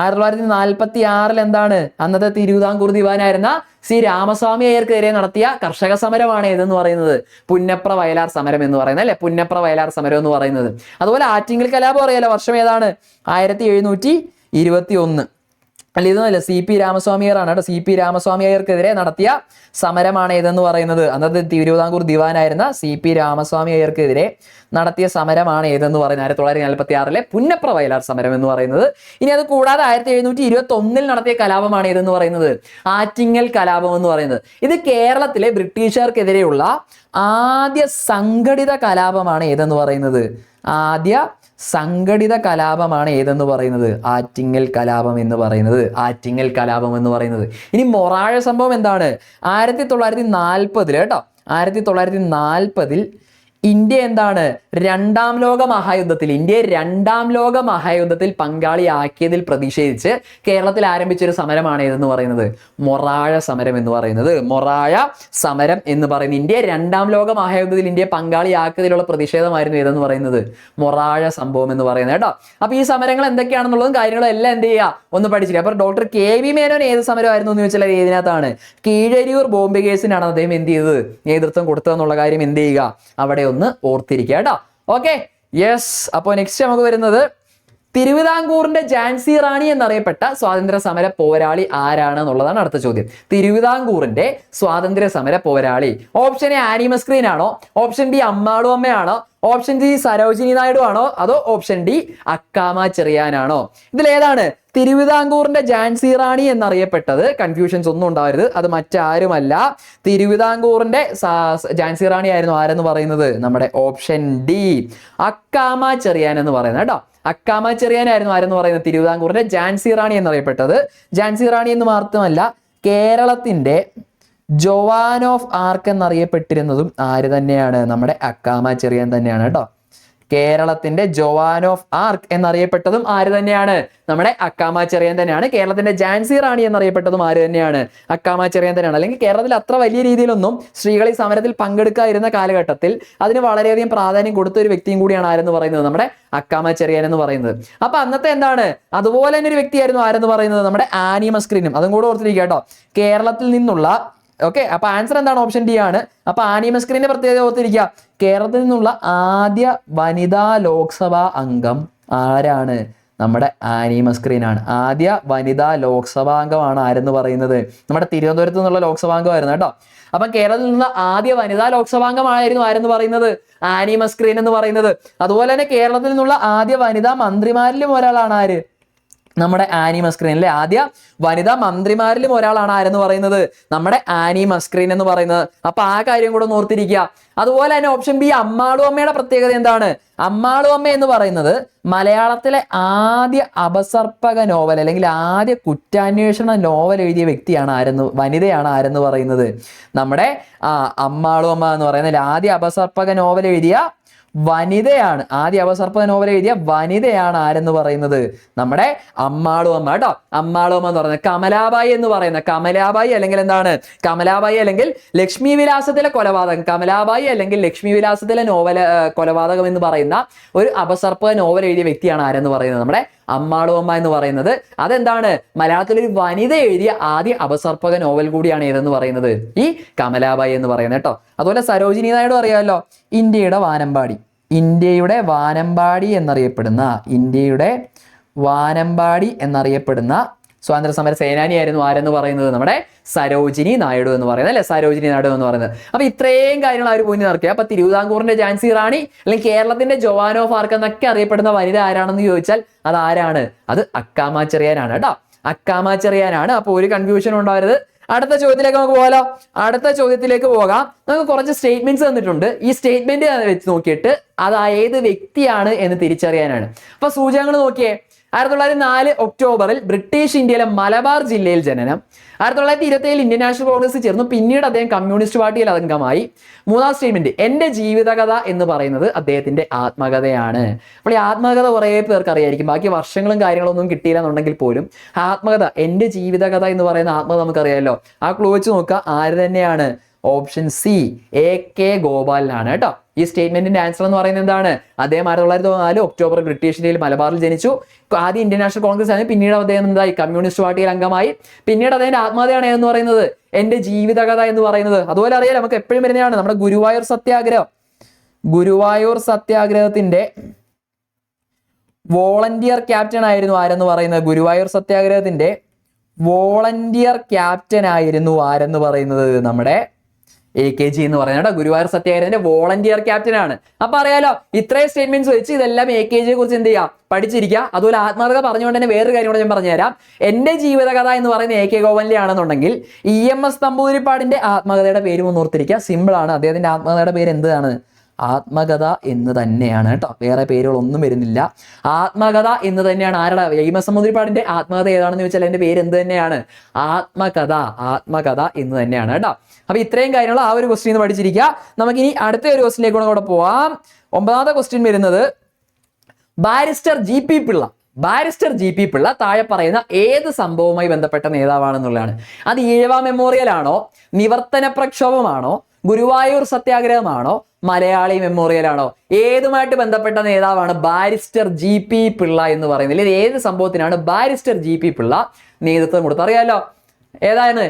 1946 എന്താണ്, അന്നത്തെ തിരുവിതാംകൂർ ദിവാനായിരുന്ന C രാമസ്വാമി അയ്യർക്കെതിരെ നടത്തിയ കർഷക സമരമാണ് ഇതെന്ന് പറയുന്നത്, പുന്നപ്ര വയലാർ സമരം എന്ന് പറയുന്നത്. അല്ലെ, പുന്നപ്ര വയലാർ സമരം എന്ന് പറയുന്നത്. അതുപോലെ ആറ്റിങ്ങൽ കലാപം അറിയാലോ, വർഷം ഏതാണ്, 1721. അല്ല ഇതൊന്നുമല്ല, CP രാമസ്വാമി അയ്യറാണ് കേട്ടോ. CP രാമസ്വാമി അയ്യർക്കെതിരെ നടത്തിയ സമരമാണ് ഏതെന്ന് പറയുന്നത്. അന്നത്തെ തിരുവിതാംകൂർ ദിവാനായിരുന്ന CP രാമസ്വാമി അയ്യർക്കെതിരെ നടത്തിയ സമരമാണ് ഏതെന്ന് പറയുന്നത് 1946 പുന്നപ്ര വയലാർ സമരം എന്ന് പറയുന്നത്. ഇനി അത് കൂടാതെ 1721 നടത്തിയ കലാപമാണ് ഏതെന്ന് പറയുന്നത്, ആറ്റിങ്ങൽ കലാപം എന്ന് പറയുന്നത്. ഇത് കേരളത്തിലെ ബ്രിട്ടീഷുകാർക്കെതിരെയുള്ള ആദ്യ സംഘടിത കലാപമാണ് ഏതെന്ന് പറയുന്നത്. ആദ്യ സംഘടിത കലാപമാണ് ഏതെന്ന് പറയുന്നത്, ആറ്റിങ്ങൽ കലാപം എന്ന് പറയുന്നത്. ആറ്റിങ്ങൽ കലാപം എന്ന് പറയുന്നത്. ഇനി മൊറാഴ സംഭവം എന്താണ്? 1940 കേട്ടോ. 1940 ഇന്ത്യ എന്താണ്, രണ്ടാം ലോക മഹായുദ്ധത്തിൽ, ഇന്ത്യയെ രണ്ടാം ലോക മഹായുദ്ധത്തിൽ പങ്കാളിയാക്കിയതിൽ പ്രതിഷേധിച്ച് കേരളത്തിൽ ആരംഭിച്ചൊരു സമരമാണ് ഏതെന്ന് പറയുന്നത്, മൊറാഴ സമരം എന്ന് പറയുന്നത്. മൊറാഴ സമരം എന്ന് പറയുന്നത് ഇന്ത്യയെ രണ്ടാം ലോക മഹായുദ്ധത്തിൽ ഇന്ത്യയെ പങ്കാളിയാക്കിയതിലുള്ള പ്രതിഷേധമായിരുന്നു ഏതെന്ന് പറയുന്നത്, മൊറാഴ സംഭവം എന്ന് പറയുന്നത് കേട്ടോ. അപ്പൊ ഈ സമരങ്ങൾ എന്തൊക്കെയാണെന്നുള്ളതും കാര്യങ്ങളും എല്ലാം എന്ത് ചെയ്യുക, ഒന്ന് പഠിച്ചില്ല. അപ്പൊ ഡോക്ടർ KV മേനോൻ ഏത് സമരമായിരുന്നു എന്ന് ചോദിച്ചാൽ ഏതിനകത്താണ്, കീഴരിയൂർ ബോംബ് കേസിനാണ് അദ്ദേഹം എന്ത് ചെയ്തത്, നേതൃത്വം കൊടുത്തതെന്നുള്ള കാര്യം എന്ത് ചെയ്യുക, അവിടെ ഒന്ന് ഓർത്തിരിക്കുക കേട്ടോ. Okay, yes. അപ്പോൾ നെക്സ്റ്റ് നമുക്ക് വരുന്നത് തിരുവിതാംകൂറിന്റെ ഝാൻസി റാണി എന്നറിയപ്പെട്ട സ്വാതന്ത്ര്യ സമര പോരാളി ആരാണ് എന്നുള്ളതാണ് അടുത്ത ചോദ്യം. തിരുവിതാംകൂറിന്റെ സ്വാതന്ത്ര്യ സമര പോരാളി. ഓപ്ഷൻ എ ആനി മസ്ക്രീൻ ആണോ, ഓപ്ഷൻ ബി അമ്മാളു അമ്മയാണോ, ഓപ്ഷൻ സി സരോജിനി നായിഡു ആണോ, അതോ ഓപ്ഷൻ ഡി അക്കാമ ചെറിയാനാണോ? ഇതിലേതാണ് തിരുവിതാംകൂറിന്റെ ഝാൻസി റാണി എന്നറിയപ്പെട്ടത്? കൺഫ്യൂഷൻസ് ഒന്നും ഉണ്ടാവരുത്, അത് മറ്റാരുമല്ല, തിരുവിതാംകൂറിന്റെ ഝാൻസി റാണി ആയിരുന്നു ആരെന്ന് പറയുന്നത്, നമ്മുടെ ഓപ്ഷൻ ഡി അക്കാമ ചെറിയാൻ എന്ന് പറയുന്നത് കേട്ടോ. അക്കാമ ചെറിയാനായിരുന്നു ആരെന്ന് പറയുന്നത്, തിരുവിതാംകൂറിന്റെ ഝാൻസി റാണി എന്നറിയപ്പെട്ടത്. ഝാൻസി റാണി എന്ന് മാത്രമല്ല, കേരളത്തിന്റെ ജോവാൻ ഓഫ് ആർക്ക് എന്നറിയപ്പെട്ടിരുന്നതും ആര് തന്നെയാണ്, നമ്മുടെ അക്കാമ ചെറിയാൻ തന്നെയാണ് കേട്ടോ. കേരളത്തിന്റെ ജോവാൻ ഓഫ് ആർക്ക് എന്നറിയപ്പെട്ടതും ആര് തന്നെയാണ്, നമ്മുടെ അക്കാമ ചെറിയാൻ തന്നെയാണ്. കേരളത്തിന്റെ ഝാൻസി റാണി എന്നറിയപ്പെട്ടതും ആര് തന്നെയാണ്, അക്കാമ ചെറിയാൻ തന്നെയാണ്. അല്ലെങ്കിൽ കേരളത്തിൽ അത്ര വലിയ രീതിയിലൊന്നും സ്ത്രീകൾ ഈ സമരത്തിൽ പങ്കെടുക്കാതിരുന്ന കാലഘട്ടത്തിൽ അതിന് വളരെയധികം പ്രാധാന്യം കൊടുത്ത ഒരു വ്യക്തിയും കൂടിയാണ് ആരെന്ന് പറയുന്നത്, നമ്മുടെ അക്കാമ ചെറിയാൻ എന്ന് പറയുന്നത്. അപ്പൊ അന്നത്തെ എന്താണ്, അതുപോലെ തന്നെ ഒരു വ്യക്തിയായിരുന്നു ആരെന്ന് പറയുന്നത്, നമ്മുടെ ആനി മസ്ക്രീനും. അതും കൂടെ ഓർത്തിരിക്കുക കേട്ടോ. കേരളത്തിൽ നിന്നുള്ള, ഓക്കെ, അപ്പൊ ആൻസർ എന്താണ്, ഓപ്ഷൻ ഡി ആണ്. അപ്പൊ ആനി മസ്ക്രീന്റെ പ്രത്യേകത ഓർത്തിരിക്കുക, കേരളത്തിൽ നിന്നുള്ള ആദ്യ വനിതാ ലോക്സഭാ അംഗം ആരാണ്, നമ്മുടെ ആനി മസ്ക്രീൻ ആണ്. ആദ്യ വനിതാ ലോക്സഭാ അംഗമാണ് ആരെന്ന് പറയുന്നത്, നമ്മുടെ തിരുവനന്തപുരത്ത് നിന്നുള്ള ലോക്സഭാ അംഗമായിരുന്നു കേട്ടോ. അപ്പൊ കേരളത്തിൽ നിന്ന് ആദ്യ വനിതാ ലോക്സഭാംഗമായിരുന്നു ആരെന്ന് പറയുന്നത്, ആനി മസ്ക്രീൻ എന്ന് പറയുന്നത്. അതുപോലെ തന്നെ കേരളത്തിൽ നിന്നുള്ള ആദ്യ വനിതാ മന്ത്രിമാരിലും ഒരാളാണ് ആര്, നമ്മുടെ ആനി മസ്ക്രീൻ അല്ലെ. ആദ്യ വനിതാ മന്ത്രിമാരിലും ഒരാളാണ് ആരെന്ന് പറയുന്നത്, നമ്മുടെ ആനി മസ്ക്രീൻ എന്ന് പറയുന്നത്. അപ്പൊ ആ കാര്യം കൂടെ ഒന്ന് ഓർത്തിരിക്കുക. അതുപോലെ തന്നെ ഓപ്ഷൻ ബി അമ്മാളു അമ്മയുടെ പ്രത്യേകത എന്താണ്, അമ്മാളു അമ്മ എന്ന് പറയുന്നത് മലയാളത്തിലെ ആദ്യ അപസർപ്പക നോവൽ അല്ലെങ്കിൽ ആദ്യ കുറ്റാന്വേഷണ നോവൽ എഴുതിയ വ്യക്തിയാണ് ആരെന്ന്, വനിതയാണ് ആരെന്ന് പറയുന്നത്, നമ്മുടെ അമ്മാളു അമ്മ എന്ന് പറയുന്നത് ആദ്യ അപസർപ്പക നോവൽ എഴുതിയ വനിതയാണ്. ആദ്യ അപസർപ്പക നോവൽ എഴുതിയ വനിതയാണ് ആരെന്ന് പറയുന്നത്, നമ്മുടെ അമ്മാളു അമ്മ കേട്ടോ. അമ്മാളു അമ്മ എന്ന് പറയുന്നത് കമലാബായി എന്ന് പറയുന്ന, കമലാബായി അല്ലെങ്കിൽ എന്താണ്, കമലാബായി അല്ലെങ്കിൽ ലക്ഷ്മി വിലാസത്തിലെ കൊലപാതകം, കമലാബായി അല്ലെങ്കിൽ ലക്ഷ്മി വിലാസത്തിലെ കൊലപാതകം എന്ന് പറയുന്ന ഒരു അപസർപ്പക നോവൽ എഴുതിയ വ്യക്തിയാണ് ആരെന്ന് പറയുന്നത്, നമ്മുടെ അമ്മാളു അമ്മ എന്ന് പറയുന്നത്. അതെന്താണ്, മലയാളത്തിൽ ഒരു വനിത എഴുതിയ ആദ്യ അപസർപ്പക നോവൽ കൂടിയാണ് ഏതെന്ന് പറയുന്നത്, ഈ കമലാബായി എന്ന് പറയുന്നത് കേട്ടോ. അതുപോലെ സരോജിനി നായിഡു അറിയാമല്ലോ, ഇന്ത്യയുടെ വാനമ്പാടി, ഇന്ത്യയുടെ വാനമ്പാടി എന്നറിയപ്പെടുന്ന, ഇന്ത്യയുടെ വാനമ്പാടി എന്നറിയപ്പെടുന്ന സ്വാതന്ത്ര്യ സമര സേനാനിയായിരുന്നു ആരെന്ന് പറയുന്നത്, നമ്മുടെ സരോജിനി നായിഡു എന്ന് പറയുന്നത് അല്ലെ, സരോജിനി നായിഡു എന്ന് പറയുന്നത്. അപ്പൊ ഇത്രയും കാര്യങ്ങൾ അവർ മുന്നിൽ നടക്കുക. അപ്പൊ തിരുവിതാംകൂറിന്റെ ഝാൻസി റാണി അല്ലെങ്കിൽ കേരളത്തിന്റെ ജോവാൻ ഓഫ് ആർക്ക് എന്നൊക്കെ അറിയപ്പെടുന്ന വനിത ആരാണെന്ന് ചോദിച്ചാൽ അത് ആരാണ്, അത് അക്കാമ ചെറിയാനാണ് കേട്ടോ. അക്കാമ ചെറിയാനാണ്. അപ്പൊ ഒരു കൺഫ്യൂഷൻ ഉണ്ടാവരുത്. അടുത്ത ചോദ്യത്തിലേക്ക് നമുക്ക് പോകാലോ. അടുത്ത ചോദ്യത്തിലേക്ക് പോകാം. നമുക്ക് കുറച്ച് സ്റ്റേറ്റ്മെന്റ്സ് തന്നിട്ടുണ്ട്. ഈ സ്റ്റേറ്റ്മെന്റ് വെച്ച് നോക്കിയിട്ട് അത് ഏത് വ്യക്തിയാണ് എന്ന് തിരിച്ചറിയാനാണ്. അപ്പൊ സൂചകങ്ങൾ നോക്കിയേ. 1904 ഒക്ടോബറിൽ ബ്രിട്ടീഷ് ഇന്ത്യയിലെ മലബാർ ജില്ലയിൽ ജനനം. 1927 ഇന്ത്യൻ നാഷണൽ കോൺഗ്രസ് ചേർന്നു. പിന്നീട് അദ്ദേഹം കമ്മ്യൂണിസ്റ്റ് പാർട്ടിയിൽ അംഗമായി. മൂന്നാം സ്റ്റേറ്റ്മെന്റ്, എന്റെ ജീവിതകഥ എന്ന് പറയുന്നത് അദ്ദേഹത്തിന്റെ ആത്മകഥയാണ്. അപ്പോൾ ഈ ആത്മകഥ കുറേ പേർക്ക് അറിയായിരിക്കും. ബാക്കി വർഷങ്ങളും കാര്യങ്ങളൊന്നും കിട്ടിയില്ല എന്നുണ്ടെങ്കിൽ പോലും ആത്മകഥ, എന്റെ ജീവിതകഥ എന്ന് പറയുന്ന ആത്മകഥ നമുക്കറിയാമല്ലോ. ആ ക്ലൂ വെച്ച് നോക്കുക, ആര് തന്നെയാണ്, ഓപ്ഷൻ സി AK ഗോപാലനാണ് കേട്ടോ. ഈ സ്റ്റേറ്റ്മെന്റിന്റെ ആൻസർ എന്ന് പറയുന്നത് എന്താണ്, അദ്ദേഹം 1904 ഒക്ടോബർ ബ്രിട്ടീഷ് ഇന്ത്യയിൽ മലബാറിൽ ജനിച്ചു. ആദ്യം ഇന്ത്യൻ നാഷണൽ കോൺഗ്രസ് ആണ്, പിന്നീട് അദ്ദേഹം എന്തായി, കമ്മ്യൂണിസ്റ്റ് പാർട്ടിയിൽ അംഗമായി. പിന്നീട് അദ്ദേഹത്തിന്റെ ആത്മകഥയാണ് എന്ന് പറയുന്നത് എന്റെ ജീവിതകഥ എന്ന് പറയുന്നത്. അതുപോലെ അറിയാലോ, നമുക്ക് എപ്പോഴും വരുന്നതാണ് നമ്മുടെ ഗുരുവായൂർ സത്യാഗ്രഹം. ഗുരുവായൂർ സത്യാഗ്രഹത്തിന്റെ വോളണ്ടിയർ ക്യാപ്റ്റൻ ആയിരുന്നു ആരെന്ന് പറയുന്നത്, ഗുരുവായൂർ സത്യാഗ്രഹത്തിന്റെ വോളണ്ടിയർ ക്യാപ്റ്റൻ ആയിരുന്നു ആരെന്ന് പറയുന്നത്? നമ്മുടെ AKG എന്ന് പറയുന്നത് ഗുരുവായൂർ സത്യാഗ്രഹത്തിന്റെ വോളണ്ടിയർ ക്യാപ്റ്റൻ ആണ്. അപ്പൊ അറിയാലോ, ഇത്രയും സ്റ്റേറ്റ്മെന്റ്സ് വെച്ച് ഇതെല്ലാം AKG കുറിച്ച് എന്ത് ചെയ്യുക, പഠിച്ചിരിക്കുക. അതുപോലെ ആത്മകഥ പറഞ്ഞുകൊണ്ട് തന്നെ വേറൊരു കാര്യം കൂടെ ഞാൻ പറഞ്ഞുതരാം. എൻ്റെ ജീവിതകഥ എന്ന് പറയുന്നത് AK ഗോവൻലി ആണെന്നുണ്ടെങ്കിൽ EMS നമ്പൂതിരിപ്പാടിന്റെ ആത്മകഥയുടെ പേര് ഒന്ന് ഓർത്തിരിക്കുക. സിമ്പിൾ ആണ്. അദ്ദേഹത്തിന്റെ ആത്മകഥയുടെ പേര് എന്താണ്? ആത്മകഥ എന്ന് തന്നെയാണ് കേട്ടോ, വേറെ പേരുകളൊന്നും വരുന്നില്ല. ആത്മകഥ എന്ന് തന്നെയാണ്. ആരുടെ? EMS നമ്പൂതിരിപ്പാടിന്റെ ആത്മകഥ ഏതാണെന്ന് ചോദിച്ചാൽ അതിന്റെ പേര് എന്ത് തന്നെയാണ്? ആത്മകഥ. ആത്മകഥ എന്ന് തന്നെയാണ് കേട്ടോ. അപ്പൊ ഇത്രയും കാര്യങ്ങൾ ആ ഒരു ക്വസ്റ്റ്യൻ പഠിച്ചിരിക്കുക. നമുക്കിനി അടുത്ത ഒരു ക്വസ്റ്റ്യനിലേക്ക് കൂടെ പോവാം. 9ാമത്തെ ക്വസ്റ്റ്യൻ വരുന്നത് barrister GP Pillai. Barrister GP Pillai താഴെ പറയുന്ന ഏത് സംഭവവുമായി ബന്ധപ്പെട്ട നേതാവാണെന്നുള്ളതാണ്. അത് ഈഴവ മെമ്മോറിയൽ ആണോ, നിവർത്തന പ്രക്ഷോഭമാണോ, ഗുരുവായൂർ സത്യാഗ്രഹമാണോ, മലയാളി മെമ്മോറിയൽ ആണോ? ഏതുമായിട്ട് ബന്ധപ്പെട്ട നേതാവാണ് ബാരിസ്റ്റർ GP പിള്ള എന്ന് പറയുന്നത്? ഇത് ഏത് സംഭവത്തിനാണ് ബാരിസ്റ്റർ GP പിള്ള നേതൃത്വം കൊടുത്തത്? അറിയാലോ, ഏതാണ്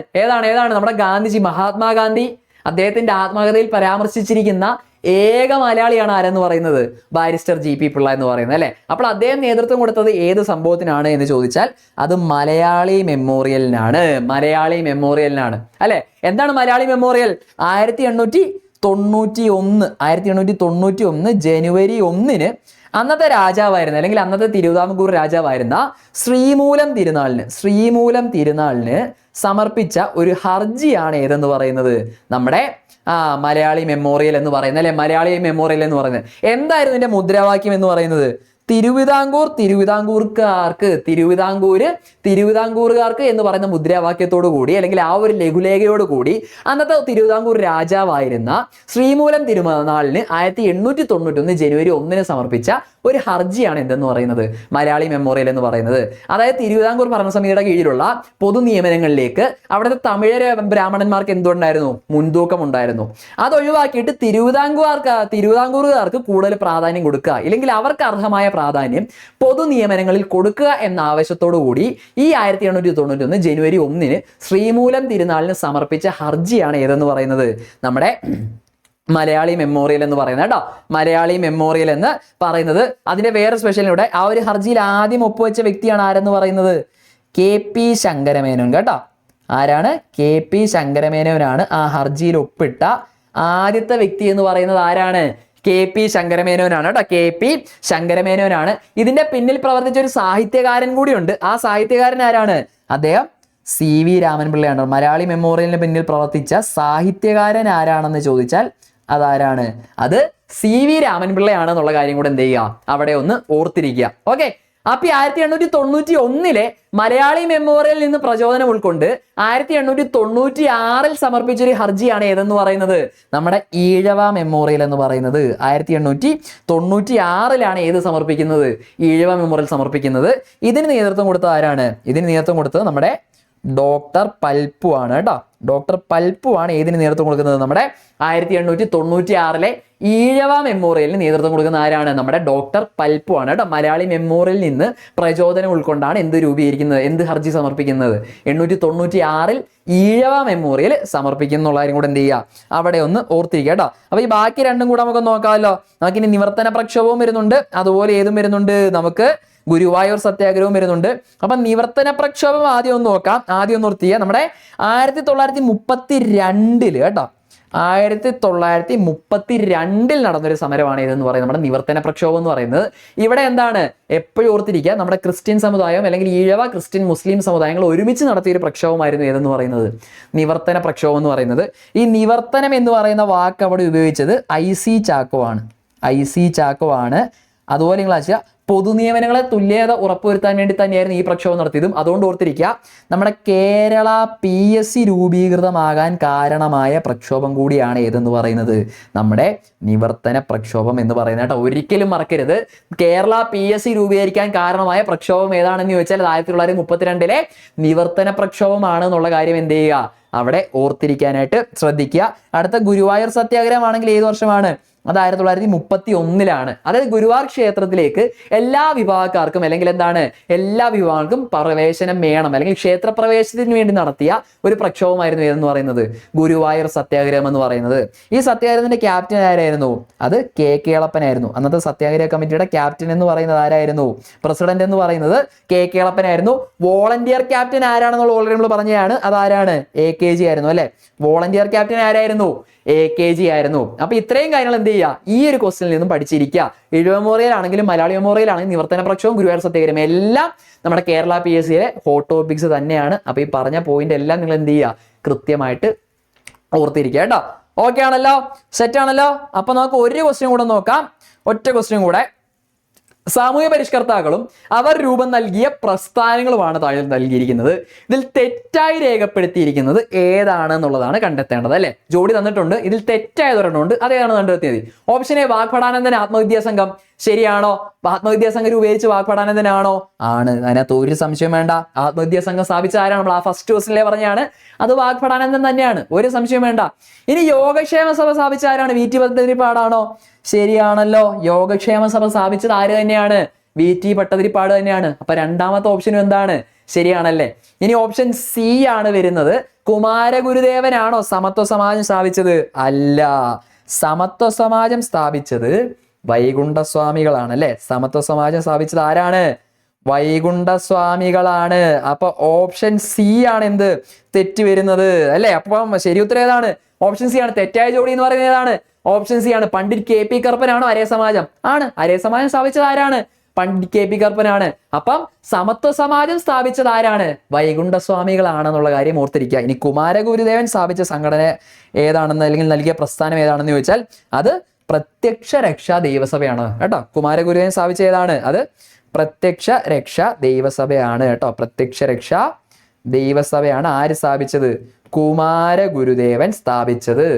നമ്മുടെ ഗാന്ധിജി, മഹാത്മാഗാന്ധി അദ്ദേഹത്തിന്റെ ആത്മകഥയിൽ പരാമർശിച്ചിരിക്കുന്ന ഏക മലയാളിയാണ് ആരെന്ന് പറയുന്നത്? ബാരിസ്റ്റർ GP പിള്ള എന്ന് പറയുന്നത് അല്ലെ. അപ്പോൾ അദ്ദേഹം നേതൃത്വം കൊടുത്തത് ഏത് സംഭവത്തിനാണ് എന്ന് ചോദിച്ചാൽ അത് മലയാളി മെമ്മോറിയലിനാണ്. മലയാളി മെമ്മോറിയലിനാണ് അല്ലെ. എന്താണ് മലയാളി മെമ്മോറിയൽ? 1891 ജനുവരി 1-ന് അന്നത്തെ രാജാവായിരുന്ന, അല്ലെങ്കിൽ അന്നത്തെ തിരുവിതാംകൂർ രാജാവായിരുന്ന ശ്രീമൂലം തിരുനാളിന് സമർപ്പിച്ച ഒരു ഹർജിയാണ് ഏതെന്ന് പറയുന്നത്? നമ്മുടെ മലയാളി മെമ്മോറിയൽ എന്ന് പറയുന്നത് അല്ലെ. മലയാളി മെമ്മോറിയൽ എന്ന് പറയുന്നത് എന്തായിരുന്നു ഇതിന്റെ മുദ്രാവാക്യം എന്ന് പറയുന്നത്? തിരുവിതാംകൂറുകാർക്ക് എന്ന് പറയുന്ന മുദ്രാവാക്യത്തോടു കൂടി, അല്ലെങ്കിൽ ആ ഒരു ലഘുലേഖയോട് കൂടി അന്നത്തെ തിരുവിതാംകൂർ രാജാവായിരുന്ന ശ്രീമൂലം തിരുനാളിന് 1891 ജനുവരി 1-ന് സമർപ്പിച്ച ഒരു ഹർജിയാണ് എന്തെന്ന് പറയുന്നത്? മലയാളി മെമ്മോറിയൽ എന്ന് പറയുന്നത്. അതായത് തിരുവിതാംകൂർ ഭരണസമിതിയുടെ കീഴിലുള്ള പൊതു നിയമനങ്ങളിലേക്ക് അവിടുത്തെ തമിഴ് ബ്രാഹ്മണന്മാർക്ക് എന്തുണ്ടായിരുന്നു? മുൻതൂക്കം ഉണ്ടായിരുന്നു. അത് ഒഴിവാക്കിയിട്ട് തിരുവിതാംകൂറുകാർക്ക് കൂടുതൽ പ്രാധാന്യം കൊടുക്കുക, ഇല്ലെങ്കിൽ അവർക്ക് അർഹമായ പ്രാധാന്യം പൊതു നിയമനങ്ങളിൽ കൊടുക്കുക എന്ന ആവശ്യത്തോടു കൂടി ഈ 1891 ജനുവരി 1-ന് ശ്രീമൂലം തിരുനാളിന് സമർപ്പിച്ച ഹർജിയാണ് ഏതെന്ന് പറയുന്നത്? നമ്മുടെ മലയാളി മെമ്മോറിയൽ എന്ന് പറയുന്നത് കേട്ടോ. മലയാളി മെമ്മോറിയൽ എന്ന് പറയുന്നത് അതിന്റെ വേറെ സ്പെഷ്യലിലൂടെ ആ ഒരു ഹർജിയിൽ ആദ്യം ഒപ്പുവെച്ച വ്യക്തിയാണ് ആരെന്ന് പറയുന്നത്? KP ശങ്കരമേനോൻ കേട്ടോ. ആരാണ്? KP ശങ്കരമേനോനാണ് ആ ഹർജിയിൽ ഒപ്പിട്ട ആദ്യത്തെ വ്യക്തി എന്ന് പറയുന്നത്. ആരാണ്? KP ശങ്കരമേനോനാണ് കേട്ടോ. KP ശങ്കരമേനോനാണ്. ഇതിന്റെ പിന്നിൽ പ്രവർത്തിച്ച ഒരു സാഹിത്യകാരൻ കൂടിയുണ്ട്. ആ സാഹിത്യകാരൻ ആരാണ്? അദ്ദേഹം CV രാമൻപിള്ളയാണ്. മലയാളി മെമ്മോറിയലിന് പിന്നിൽ പ്രവർത്തിച്ച സാഹിത്യകാരൻ ആരാണെന്ന് ചോദിച്ചാൽ അതാരാണ്? അത് CV രാമൻപിള്ളയാണെന്നുള്ള കാര്യം കൂടെ എന്ത് ചെയ്യുക, അവിടെ ഒന്ന് ഓർത്തിരിക്കുക. ഓക്കെ. അപ്പൊ 1891 മലയാളി മെമ്മോറിയലിൽ നിന്ന് പ്രചോദനം ഉൾക്കൊണ്ട് 1896 സമർപ്പിച്ചൊരു ഹർജിയാണ് ഏതെന്ന് പറയുന്നത്? നമ്മുടെ ഈഴവ മെമ്മോറിയൽ എന്ന് പറയുന്നത്. 1896 ഏത് സമർപ്പിക്കുന്നത്? ഈഴവ മെമ്മോറിയൽ സമർപ്പിക്കുന്നത്. ഇതിന് നേതൃത്വം കൊടുത്തത് ആരാണ്? ഇതിന് നേതൃത്വം കൊടുത്തത് നമ്മുടെ ഡോക്ടർ പൽപ്പു ആണ് കേട്ടോ. ഡോക്ടർ പൽപ്പു ആണ് ഏതിന് നേതൃത്വം കൊടുക്കുന്നത്? നമ്മുടെ 1896 ഈഴവ മെമ്മോറിയലിന് നേതൃത്വം കൊടുക്കുന്ന ആരാണ്? നമ്മുടെ ഡോക്ടർ പൽപ്പു ആണ് കേട്ടോ. മലയാളി മെമ്മോറിയലിൽ നിന്ന് പ്രചോദനം ഉൾക്കൊണ്ടാണ് എന്ത് രൂപീകരിക്കുന്നത്, എന്ത് ഹർജി സമർപ്പിക്കുന്നത്? 1896 ഈഴവ മെമ്മോറിയൽ സമർപ്പിക്കുന്നുള്ള കാര്യം കൂടെ എന്ത് ചെയ്യുക, അവിടെ ഒന്ന് ഓർത്തിരിക്കുക കേട്ടോ. അപ്പൊ ഈ ബാക്കി രണ്ടും കൂടെ നമുക്ക് നോക്കാമല്ലോ. നമുക്കിനി നിവർത്തന പ്രക്ഷോഭവും വരുന്നുണ്ട്, അതുപോലെ ഏതും വരുന്നുണ്ട്, നമുക്ക് ഗുരുവായൂർ സത്യാഗ്രഹവും വരുന്നുണ്ട്. അപ്പൊ നിവർത്തന പ്രക്ഷോഭം ആദ്യം ഒന്ന് നോക്കാം. ആദ്യം ഒന്ന് ഓർത്തിയ നമ്മുടെ 1932 കേട്ടോ. 1932 നടന്നൊരു സമരമാണ് ഇതെന്ന് പറയുന്നത് നമ്മുടെ നിവർത്തന പ്രക്ഷോഭം എന്ന് പറയുന്നത്. ഇവിടെ എന്താണ് എപ്പോഴും ഓർത്തിരിക്കുക, നമ്മുടെ ക്രിസ്ത്യൻ സമുദായം അല്ലെങ്കിൽ ഈഴവ ക്രിസ്ത്യൻ മുസ്ലിം സമുദായങ്ങൾ ഒരുമിച്ച് നടത്തിയ ഒരു പ്രക്ഷോഭമായിരുന്നു ഏതെന്ന് പറയുന്നത്? നിവർത്തന പ്രക്ഷോഭം എന്ന് പറയുന്നത്. ഈ നിവർത്തനം എന്ന് പറയുന്ന വാക്ക് അവിടെ ഉപയോഗിച്ചത് IC ചാക്കോ ആണ്. IC ചാക്കോ ആണ്. അതുപോലെ നിങ്ങൾ പൊതു നിയമനങ്ങളെ തുല്യത ഉറപ്പുവരുത്താൻ വേണ്ടി തന്നെയായിരുന്നു ഈ പ്രക്ഷോഭം നടത്തിയതും. അതുകൊണ്ട് ഓർത്തിരിക്കുക, നമ്മുടെ കേരള PSC രൂപീകൃതമാകാൻ കാരണമായ പ്രക്ഷോഭം കൂടിയാണ് ഏതെന്ന് പറയുന്നത്? നമ്മുടെ നിവർത്തന പ്രക്ഷോഭം എന്ന് പറയുന്നത് കേട്ടോ. ഒരിക്കലും മറക്കരുത്. കേരള PSC രൂപീകരിക്കാൻ കാരണമായ പ്രക്ഷോഭം ഏതാണെന്ന് ചോദിച്ചാൽ 1932 നിവർത്തന പ്രക്ഷോഭമാണ് എന്നുള്ള കാര്യം എന്ത് ചെയ്യുക, അവിടെ ഓർത്തിരിക്കാനായിട്ട് ശ്രദ്ധിക്കുക. അടുത്ത ഗുരുവായൂർ സത്യാഗ്രഹം ആണെങ്കിൽ ഏത് വർഷമാണ്? അത് 1931 അതായത് ഗുരുവായൂർ ക്ഷേത്രത്തിലേക്ക് എല്ലാ വിഭാഗക്കാർക്കും അല്ലെങ്കിൽ എന്താണ് എല്ലാ വിഭാഗങ്ങൾക്കും പ്രവേശനം വേണം അല്ലെങ്കിൽ ക്ഷേത്രപ്രവേശനത്തിന് വേണ്ടി നടത്തിയ ഒരു പ്രക്ഷോഭമായിരുന്നു ഏതെന്ന് പറയുന്നത് ഗുരുവായൂർ സത്യാഗ്രഹം എന്ന് പറയുന്നത്. ഈ സത്യാഗ്രഹത്തിന്റെ ക്യാപ്റ്റൻ ആരായിരുന്നു? അത് കെ കേളപ്പനായിരുന്നു. അന്നത്തെ സത്യാഗ്രഹ കമ്മിറ്റിയുടെ ക്യാപ്റ്റൻ എന്ന് പറയുന്നത് ആരായിരുന്നു? പ്രസിഡന്റ് എന്ന് പറയുന്നത് കെ കേളപ്പനായിരുന്നു. വോളണ്ടിയർ ക്യാപ്റ്റൻ ആരാണെന്നുള്ള ഓൾറെഡി നമ്മൾ പറഞ്ഞതാണ്. അതാരാണ്? AKG ആയിരുന്നു അല്ലെ. വോളണ്ടിയർ ക്യാപ്റ്റൻ ആരായിരുന്നു? AKG ആയിരുന്നു. അപ്പൊ ഇത്രയും കാര്യങ്ങൾ എന്ത് ചെയ്യുക, ഈ ഒരു ക്വസ്റ്റ്യനിൽ നിന്നും പഠിച്ചിരിക്കുക. ഇഴവ മെമ്മോറിയൽ ആണെങ്കിലും മലയാളി മെമ്മോറിയൽ ആണെങ്കിലും നിവർത്തന പ്രക്ഷോഭം ഗുരുവായൂർ സത്യാഗ്രഹം എല്ലാം നമ്മുടെ കേരള PSCയിലെ ഹോട്ട് ടോപ്പിക്സ് തന്നെയാണ്. അപ്പൊ ഈ പറഞ്ഞ പോയിന്റ് എല്ലാം നിങ്ങൾ എന്ത് ചെയ്യുക, കൃത്യമായിട്ട് ഓർത്തിരിക്കുക കേട്ടോ. ഓക്കെ ആണല്ലോ, സെറ്റ് ആണല്ലോ. അപ്പൊ നമുക്ക് ഒരു ക്വസ്റ്റ്യൻ കൂടെ നോക്കാം, ഒറ്റ ക്വസ്റ്റ്യൻ കൂടെ. സാമൂഹ്യ പരിഷ്കർത്താക്കളും അവർ രൂപം നൽകിയ പ്രസ്ഥാനങ്ങളുമാണ് താഴെ നൽകിയിരിക്കുന്നത്. ഇതിൽ തെറ്റായി രേഖപ്പെടുത്തിയിരിക്കുന്നത് ഏതാണെന്നുള്ളതാണ് കണ്ടെത്തേണ്ടത് അല്ലെ. ജോഡി തന്നിട്ടുണ്ട്, ഇതിൽ തെറ്റായത് ഒരെണ്ണമുണ്ട്, അതേതാണ് കണ്ടെത്തിയത്. ഓപ്ഷൻ എ വാഗ്ഭടാനന്ദൻ ആത്മവിദ്യാ സംഘം. ശരിയാണോ? ആത്മവിദ്യാ സംഘം രൂപീകരിച്ച് വാഗ്ഭടാനന്ദനാണോ? ആണ്. അതിനകത്ത് ഒരു സംശയം വേണ്ട. ആത്മവിദ്യാ സംഘം സ്ഥാപിച്ച ആരാണ്? നമ്മൾ ആ ഫസ്റ്റ് ക്വസ്റ്റിലെ പറഞ്ഞാണ്, അത് വാഗ്ഭടാനന്ദൻ തന്നെയാണ്, ഒരു സംശയം വേണ്ട. ഇനി യോഗക്ഷേമ സഭ സ്ഥാപിച്ച ആരാണ്? VT ഭട്ടതിരിപ്പാടാണോ? ശരിയാണല്ലോ. യോഗക്ഷേമ സഭ സ്ഥാപിച്ചത് ആര് തന്നെയാണ്? VT ഭട്ടതിരിപ്പാട് തന്നെയാണ്. അപ്പൊ രണ്ടാമത്തെ ഓപ്ഷനും എന്താണ്? ശരിയാണല്ലേ. ഇനി ഓപ്ഷൻ C ആണ് വരുന്നത്. കുമാരഗുരുദേവനാണോ സമത്വ സമാജം സ്ഥാപിച്ചത്? അല്ല. സമത്വ സമാജം സ്ഥാപിച്ചത് വൈകുണ്ഠസ്വാമികളാണ് അല്ലെ. സമത്വ സമാജം സ്ഥാപിച്ചത് ആരാണ്? വൈകുണ്ഠസ്വാമികളാണ്. അപ്പൊ ഓപ്ഷൻ C ആണ് എന്ത് തെറ്റ് വരുന്നത് അല്ലെ. അപ്പം ശരി ഉത്തരം ഏതാണ്? ഓപ്ഷൻ C ആണ്. തെറ്റായ ജോഡി എന്ന് പറയുന്നത് ഏതാണ്? ഓപ്ഷൻ C ആണ്. പണ്ഡിറ്റ് KP കറുപ്പനാണോ അരേ സമാജം? ആണ്. അരേ സമാജം സ്ഥാപിച്ചത് ആരാണ്? പണ്ഡിറ്റ് KP കറുപ്പനാണ്. അപ്പം സമത്വ സമാജം സ്ഥാപിച്ചത് ആരാണ്? വൈകുണ്ഠസ്വാമികളാണെന്നുള്ള കാര്യം ഓർത്തിരിക്കുക. ഇനി കുമാരഗുരുദേവൻ സ്ഥാപിച്ച സംഘടന ഏതാണെന്ന് അല്ലെങ്കിൽ നൽകിയ പ്രസ്ഥാനം ഏതാണെന്ന് ചോദിച്ചാൽ അത് പ്രത്യക്ഷ രക്ഷാ ദൈവസഭയാണ് കേട്ടോ. കുമാരഗുരുദേവൻ സ്ഥാപിച്ച ഏതാണ്? അത് പ്രത്യക്ഷ രക്ഷാ ദൈവസഭയാണ് കേട്ടോ. പ്രത്യക്ഷ രക്ഷാ ദൈവസഭയാണ് ആര് സ്ഥാപിച്ചത്? കുമാരഗുരുദേവൻ സ്ഥാപിച്ചത്.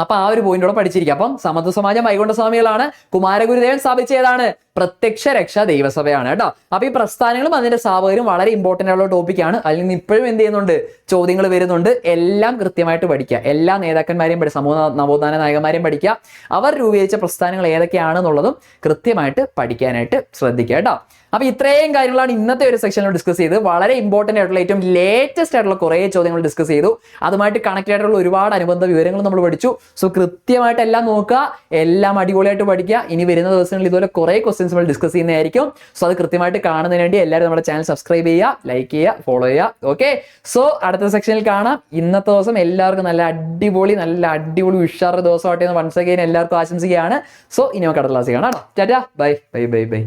അപ്പൊ ആ ഒരു പോയിന്റോടെ പഠിച്ചിരിക്കുക. അപ്പം സമത്വ സമാജം വൈകുണ്ഠസ്വാമികളാണ്. കുമാരഗുരുദേവൻ സ്ഥാപിച്ച ഏതാണ്? പ്രത്യക്ഷ രക്ഷാ ദൈവസഭയാണ് കേട്ടോ. അപ്പൊ ഈ പ്രസ്ഥാനങ്ങളും അതിന്റെ സ്ഥാപകരും വളരെ ഇമ്പോർട്ടന്റ് ആയിട്ടുള്ള ടോപ്പിക്കാണ്. അതിൽ നിന്ന് ഇപ്പോഴും എന്ത് ചെയ്യുന്നുണ്ട്, ചോദ്യങ്ങൾ വരുന്നുണ്ട്. എല്ലാം കൃത്യമായിട്ട് പഠിക്കുക. എല്ലാ നേതാക്കന്മാരെയും സമൂഹ നവോത്ഥാന നായകന്മാരെയും പഠിക്കുക. അവർ രൂപീകരിച്ച പ്രസ്ഥാനങ്ങൾ ഏതൊക്കെയാണെന്നുള്ളതും കൃത്യമായിട്ട് പഠിക്കാനായിട്ട് ശ്രദ്ധിക്കുക കേട്ടോ. അപ്പൊ ഇത്രയും കാര്യങ്ങളാണ് ഇന്നത്തെ ഒരു സെക്ഷനിൽ ഡിസ്കസ് ചെയ്ത്. വളരെ ഇമ്പോർട്ടന്റ് ആയിട്ടുള്ള ഏറ്റവും ലേറ്റസ്റ്റ് ആയിട്ടുള്ള കുറേ ചോദ്യങ്ങൾ ഡിസ്കസ് ചെയ്തു. അതുമായിട്ട് കണക്ട് ആയിട്ടുള്ള ഒരുപാട് അനുബന്ധ വിവരങ്ങൾ നമ്മൾ പഠിച്ചു. സോ കൃത്യമായിട്ട് എല്ലാം നോക്കുക, എല്ലാം അടിപൊളിയായിട്ട് പഠിക്കുക. ഇനി വരുന്ന ദിവസങ്ങളിൽ ഇതുപോലെ കുറേ ക്വസ്റ്റ്യൻസ് നമ്മൾ ഡിസ്കസ് ചെയ്യുന്നതായിരിക്കും. സോ അത് കൃത്യമായിട്ട് കാണുന്നതിന് വേണ്ടി എല്ലാവരും നമ്മുടെ ചാനൽ സബ്സ്ക്രൈബ് ചെയ്യുക, ലൈക്ക് ചെയ്യുക, ഫോളോ ചെയ്യുക. ഓക്കെ, സോ അടുത്ത സെക്ഷനിൽ കാണാം. ഇന്നത്തെ ദിവസം എല്ലാവർക്കും നല്ല അടിപൊളി ഉഷാർ ദിവസമായിട്ട് വൺസ് അഗൈൻ എല്ലാവർക്കും ആശംസിക്കുകയാണ്. സോ ഇനി നമുക്ക് അടുത്ത ക്ലാസ്സിൽ കാണാം. Tata, bye bye bye bye.